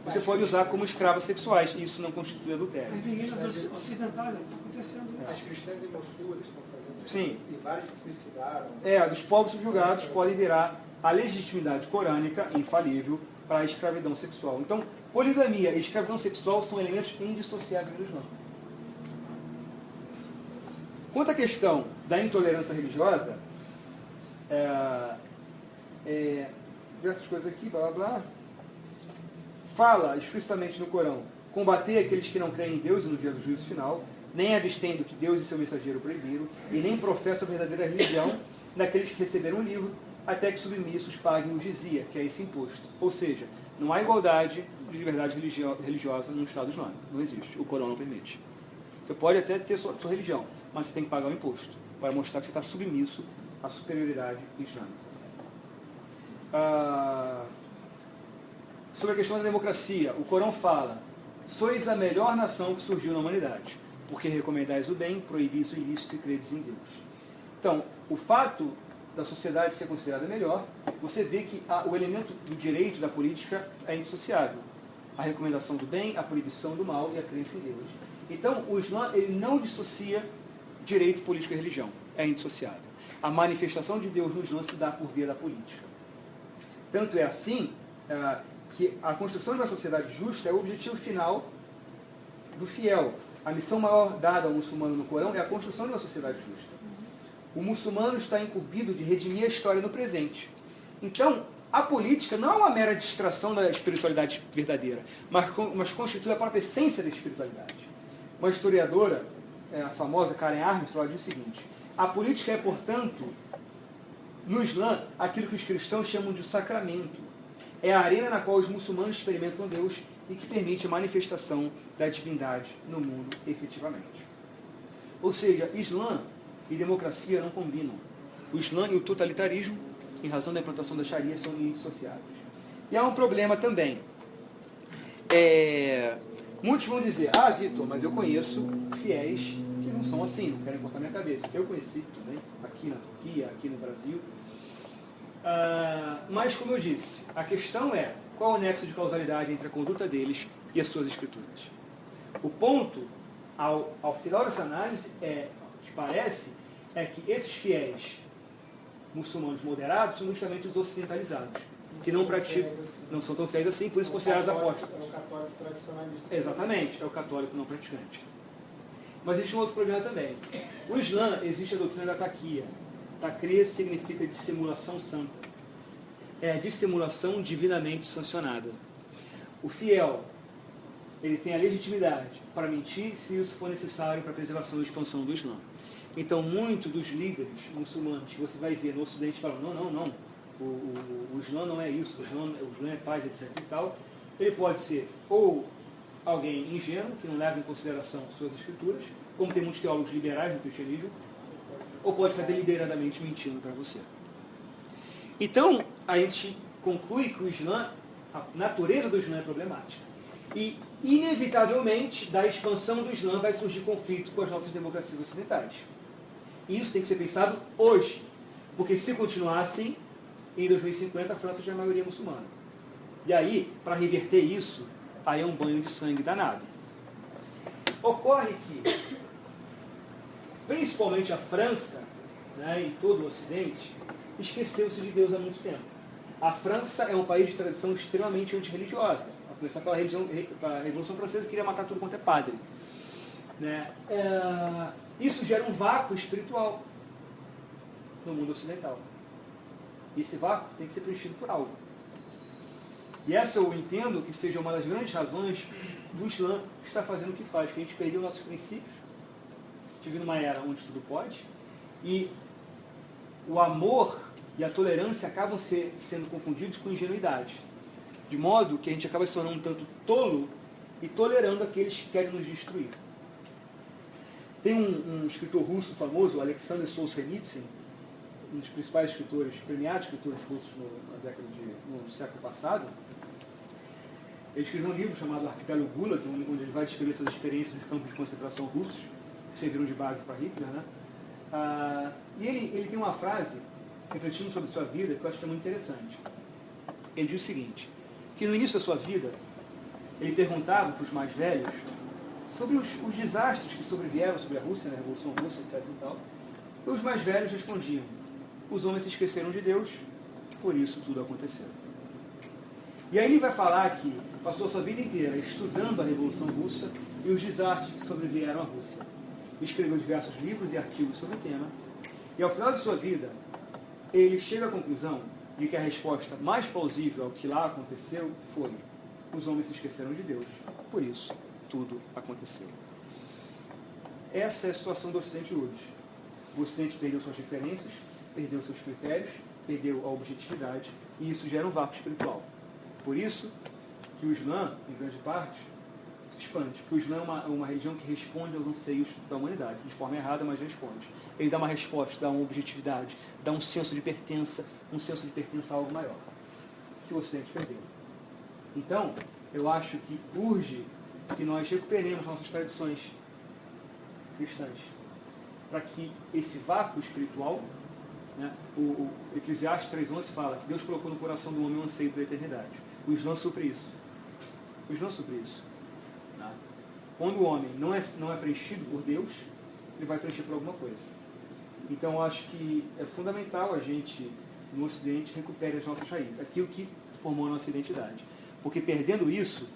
você pode usar como escravas sexuais, e isso não constitui adultério. As meninas ocidentais, está acontecendo. As cristãs em Mossul estão fazendo isso. Sim. E vários se suicidaram. Dos povos subjugados podem virar a legitimidade corânica infalível para a escravidão sexual. Então, poligamia e escravidão sexual são elementos indissociáveis do Islã. Quanto à questão da intolerância religiosa, diversas coisas aqui, blá blá blá, fala explicitamente no Corão: combater aqueles que não creem em Deus e no dia do juízo final, nem abstém do que Deus e seu mensageiro proibiram, e nem professam a verdadeira religião daqueles que receberam o livro, até que submissos paguem o jizia, que é esse imposto. Ou seja, não há igualdade de liberdade religiosa no Estado Islâmico. Não existe. O Corão não permite. Você pode até ter sua religião, mas você tem que pagar o imposto, para mostrar que você está submisso à superioridade islâmica. Sobre a questão da democracia, o Corão fala: sois a melhor nação que surgiu na humanidade, porque recomendais o bem, proibis o ilícito e credes em Deus. Então, o fato da sociedade ser considerada melhor, você vê que o elemento do direito da política é indissociável. A recomendação do bem, a proibição do mal e a crença em Deus. Então, o Islã ele não dissocia direito, política e religião. É indissociável. A manifestação de Deus no Islã se dá por via da política. Tanto é assim que a construção de uma sociedade justa é o objetivo final do fiel. A missão maior dada ao muçulmano no Corão é a construção de uma sociedade justa. O muçulmano está incumbido de redimir a história no presente. Então, a política não é uma mera distração da espiritualidade verdadeira, mas constitui a própria essência da espiritualidade. Uma historiadora, a famosa Karen Armstrong, diz o seguinte: a política é, portanto, no Islã, aquilo que os cristãos chamam de o sacramento. É a arena na qual os muçulmanos experimentam Deus e que permite a manifestação da divindade no mundo efetivamente. Ou seja, Islã e democracia não combinam. O Islã e o totalitarismo, em razão da implantação da Sharia, são indissociáveis. E há um problema também. Muitos vão dizer: Vitor, mas eu conheço fiéis que não são assim, não querem cortar minha cabeça. Eu conheci também, aqui na Turquia, aqui no Brasil. Mas, como eu disse, a questão é: qual é o nexo de causalidade entre a conduta deles e as suas escrituras? O ponto, ao final dessa análise, que parece, é que esses fiéis muçulmanos moderados são justamente os ocidentalizados, que não praticam, não são tão fiéis assim, por isso considerados apóstolos. É o católico tradicionalista. Exatamente, é o católico não praticante. Mas existe um outro problema também. O Islã existe a doutrina da taquia. Taquia significa dissimulação santa. É a dissimulação divinamente sancionada. O fiel, ele tem a legitimidade para mentir se isso for necessário para a preservação e expansão do Islã. Então, muitos dos líderes muçulmanos que você vai ver no Ocidente falam: não, o Islã não é isso, o Islã é paz, etc. e tal. Ele pode ser ou alguém ingênuo, que não leva em consideração suas escrituras, como tem muitos teólogos liberais no cristianismo, ou pode estar deliberadamente mentindo para você. Então, a gente conclui que o Islã, a natureza do Islã é problemática. E, inevitavelmente, da expansão do Islã vai surgir conflito com as nossas democracias ocidentais. E isso tem que ser pensado hoje. Porque se continuar assim, em 2050 a França já é a maioria muçulmana. E aí, para reverter isso, aí é um banho de sangue danado. Ocorre que, principalmente a França, e todo o Ocidente, esqueceu-se de Deus há muito tempo. A França é um país de tradição extremamente antirreligiosa. A começar pela Revolução Francesa, que queria matar tudo quanto é padre. Isso gera um vácuo espiritual no mundo ocidental. E esse vácuo tem que ser preenchido por algo. E essa eu entendo que seja uma das grandes razões do Islã estar fazendo o que faz, que a gente perdeu nossos princípios, a gente vive numa era onde tudo pode, e o amor e a tolerância acabam sendo confundidos com ingenuidade, de modo que a gente acaba se tornando um tanto tolo e tolerando aqueles que querem nos destruir. Tem um escritor russo famoso, Alexander Solzhenitsyn, um dos principais escritores, premiados escritores russos no século passado. Ele escreveu um livro chamado Arquipélago Gulag, onde ele vai descrever suas experiências nos campos de concentração russos, que serviram de base para Hitler, né? E ele tem uma frase, refletindo sobre sua vida, que eu acho que é muito interessante. Ele diz o seguinte, que no início da sua vida, ele perguntava para os mais velhos sobre os desastres que sobrevieram sobre a Rússia, na Revolução Russa, etc. E tal. E os mais velhos respondiam, os homens se esqueceram de Deus, por isso tudo aconteceu. E aí ele vai falar que passou a sua vida inteira estudando a Revolução Russa e os desastres que sobrevieram à Rússia. Escreveu diversos livros e artigos sobre o tema. E ao final de sua vida, ele chega à conclusão de que a resposta mais plausível ao que lá aconteceu foi: os homens se esqueceram de Deus, por isso tudo aconteceu. Essa é a situação do Ocidente hoje. O Ocidente perdeu suas referências, perdeu seus critérios, perdeu a objetividade, e isso gera um vácuo espiritual. Por isso que o Islã, em grande parte, se expande, porque o Islã é uma religião que responde aos anseios da humanidade, de forma errada, mas responde. Ele dá uma resposta, dá uma objetividade, dá um senso de pertença a algo maior, que o Ocidente perdeu. Então, eu acho que urge que nós recuperemos nossas tradições cristãs, para que esse vácuo espiritual, né, o Eclesiastes 3:11 fala que Deus colocou no coração do homem um anseio pela eternidade. O Islã supre isso. O Islã supre isso. Tá? Quando o homem não é preenchido por Deus, ele vai preencher por alguma coisa. Então, eu acho que é fundamental a gente, no Ocidente, recupere as nossas raízes, aquilo que formou a nossa identidade. Porque perdendo isso,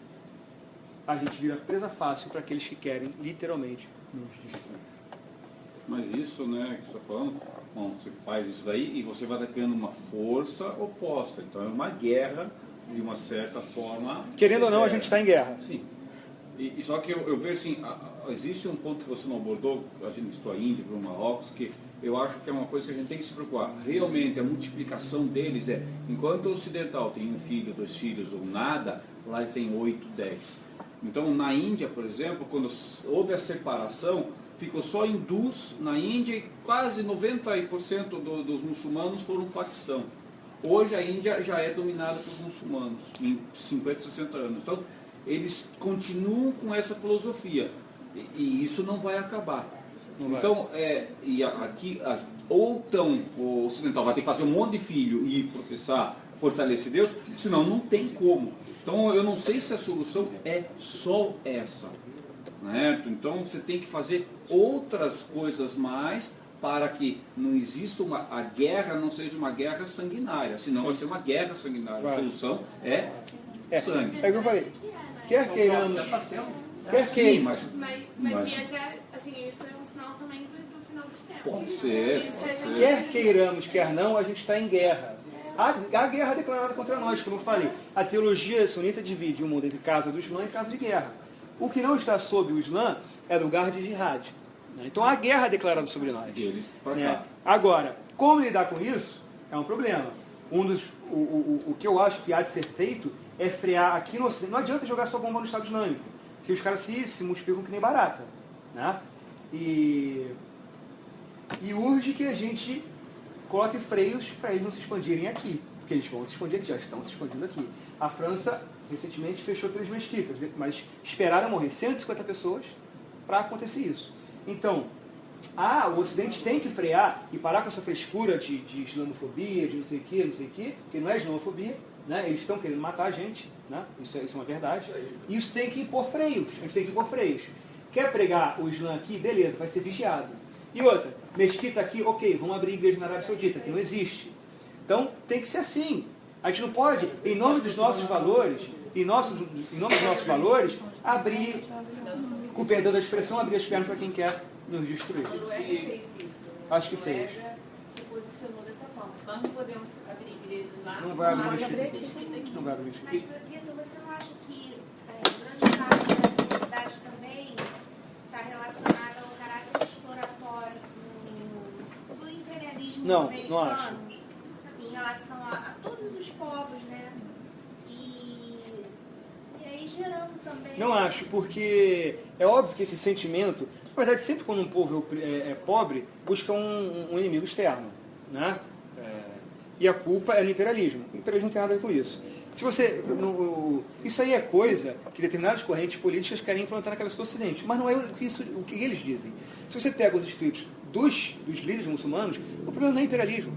a gente vira presa fácil para aqueles que querem, literalmente, nos destruir. Mas isso, né, que você está falando, bom, você faz isso daí e você vai criando uma força oposta. Então é uma guerra, de uma certa forma. Querendo ou não, a gente está em guerra. Sim. E só que eu vejo assim, existe um ponto que você não abordou, a gente visitou a Índia, o Marrocos, que eu acho que é uma coisa que a gente tem que se preocupar. Realmente, a multiplicação deles enquanto o ocidental tem um filho, 2 filhos ou nada, lá eles têm 8, 10. Então, na Índia, por exemplo, quando houve a separação, ficou só hindus na Índia e quase 90% dos muçulmanos foram no Paquistão. Hoje a Índia já é dominada pelos muçulmanos, em 50, 60 anos. Então, eles continuam com essa filosofia. E isso não vai acabar. Então, aqui, o ocidental vai ter que fazer um monte de filho e professar, fortalecer Deus, senão não tem como. Então, eu não sei se a solução é só essa. Né? Então, você tem que fazer outras coisas mais para que não exista a guerra, não seja uma guerra sanguinária. Senão vai ser uma guerra sanguinária. A solução é sangue. É o que eu falei. Quer queiramos... Sim, mas assim, isso é um sinal também do final dos tempos. Pode ser. Quer queiramos, quer não, a gente está em guerra. Há guerra declarada contra nós, como eu falei. A teologia sunita divide o mundo entre casa do Islã e casa de guerra. O que não está sob o Islã é lugar de jihad. Então há guerra declarada sobre nós. Agora, como lidar com isso é um problema. O que eu acho que há de ser feito é frear aqui no Ocidente. Não adianta jogar só bomba no Estado Islâmico, que os caras se multiplicam que nem barata. Né? E urge que a gente coloque freios para eles não se expandirem aqui. Porque eles vão se expandir aqui, já estão se expandindo aqui. A França, recentemente, fechou 3 mesquitas, mas esperaram morrer 150 pessoas para acontecer isso. Então, o Ocidente tem que frear e parar com essa frescura de islamofobia, de não sei o quê, porque não é islamofobia, né? Eles estão querendo matar a gente, né? Isso é uma verdade. E isso tem que impor freios, a gente tem que impor freios. Quer pregar o Islã aqui? Beleza, vai ser vigiado. E outra, mesquita aqui, ok, vamos abrir igreja na Arábia Saudita, que não existe. Então, tem que ser assim. A gente não pode, em nome dos nossos valores, em nome dos nossos valores, abrir, com o perdão da expressão, abrir as pernas para quem quer nos destruir. A Noruega fez isso. Acho que fez. A Noruega se posicionou dessa forma. se nós não podemos abrir igrejas lá, Não vai abrir mesquita aqui. Não vai abrir Mas, mesquita. Vitor, você não acha que grande parte da publicidade também está relacionada ao caráter exploratório do imperialismo Não, americano? não acho. Em relação a todos os povos, né? E aí gerando também... Não acho, porque é óbvio que esse sentimento, na verdade, sempre quando um povo é pobre, busca um inimigo externo, né? E a culpa é no imperialismo. O imperialismo não tem nada a ver com isso. Se você, isso aí é coisa que determinadas correntes políticas querem implantar na cabeça do Ocidente, mas não é o que eles dizem. Se você pega os escritos dos líderes muçulmanos, o problema não é imperialismo.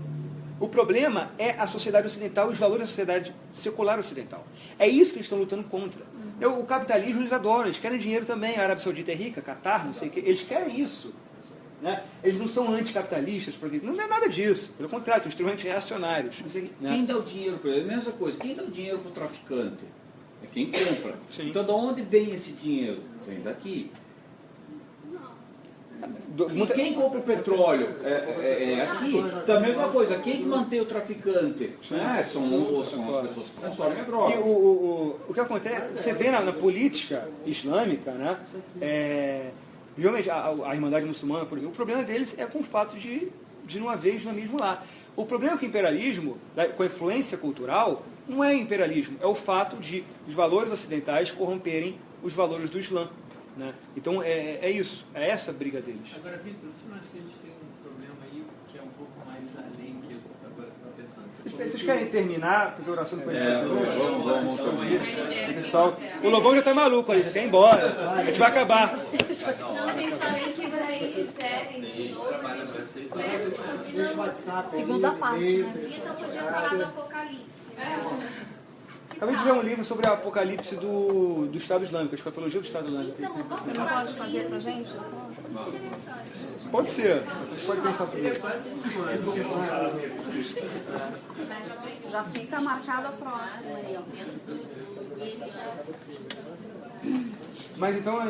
O problema é a sociedade ocidental e os valores da sociedade secular ocidental. É isso que eles estão lutando contra. O capitalismo eles adoram, eles querem dinheiro também. A Arábia Saudita é rica, Catar, não sei o quê. Eles querem isso. Né? Eles não são anticapitalistas, não é nada disso. Pelo contrário, são extremamente reacionários. Quem dá o dinheiro para ele? É a mesma coisa. Quem dá o dinheiro para o traficante? É quem compra. Sim. Então, de onde vem esse dinheiro? Vem daqui. E quem compra o petróleo é aqui. Então, a mesma coisa. Quem que mantém o traficante? São as pessoas que consomem a droga. E o que acontece, você vê na política islâmica, né? Realmente, a Irmandade Muçulmana, por exemplo, o problema deles é com o fato de não haver islamismo lá. O problema é que o imperialismo, com a influência cultural, não é imperialismo, é o fato de os valores ocidentais corromperem os valores do Islã. Né? Então, é isso, é essa a briga deles. Agora, Vitor, você não acha que a gente tem um problema aí que é um pouco mais além que eu agora estava pensando? Vocês querem terminar, fazer oração depois de vamos. Pessoal, o Lobão já está maluco ali, já quer ir embora. A gente vai acabar. Não, gente, também se vocês quiserem de novo, segunda parte, né? Então, podia falar do Apocalipse. Acabei de ler um livro sobre o apocalipse do Estado Islâmico, a escatologia do Estado Islâmico. Você não pode fazer pra gente? Pode ser, você pode pensar sobre isso. Já fica marcado a próxima aí, ó. Mas então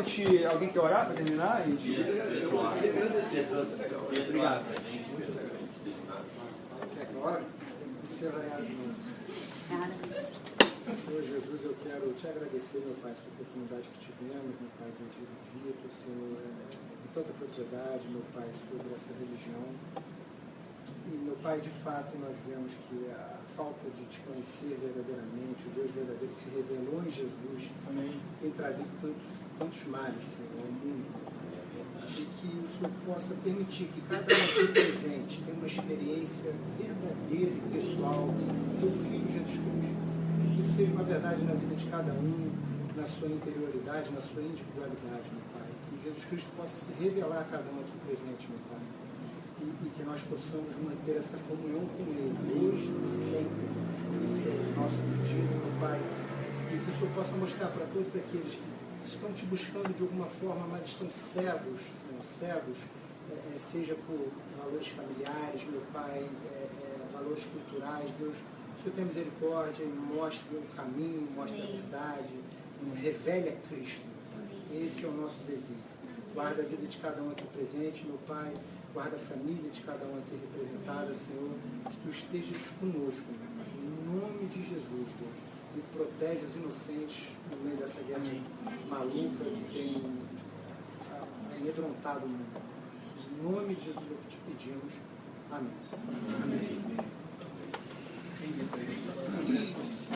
alguém quer orar para terminar? Eu queria agradecer tanto. Obrigado. Quer que ore? Você vai Senhor Jesus, eu quero te agradecer, meu Pai, essa oportunidade que tivemos, meu Pai, de ouvir o Vitor, Senhor, com tanta propriedade, meu Pai, sobre essa religião. E, meu Pai, de fato, nós vemos que a falta de te conhecer verdadeiramente, o Deus verdadeiro que se revelou em Jesus, tem trazido tantos males, Senhor, ao mundo. E que o Senhor possa permitir que cada um aqui presente tenha uma experiência verdadeira e pessoal do teu Filho Jesus Cristo. Que isso seja uma verdade na vida de cada um, na sua interioridade, na sua individualidade, meu Pai. Que Jesus Cristo possa se revelar a cada um aqui presente, meu Pai. E que nós possamos manter essa comunhão com Ele, hoje e sempre. Esse é o nosso pedido, meu Pai. E que o Senhor possa mostrar para todos aqueles que estão te buscando de alguma forma, mas estão cegos, seja por valores familiares, meu Pai, valores culturais, Deus. O Senhor tem misericórdia e mostre o caminho, mostre a verdade, revele a Cristo. Esse é o nosso desejo. Guarda a vida de cada um aqui presente, meu Pai. Guarda a família de cada um aqui representada, Senhor. Que Tu estejas conosco, meu Pai. Em nome de Jesus, Deus. E protege os inocentes no meio dessa guerra maluca que tem amedrontado o mundo. Em nome de Jesus é o que te pedimos. Amém. Amém.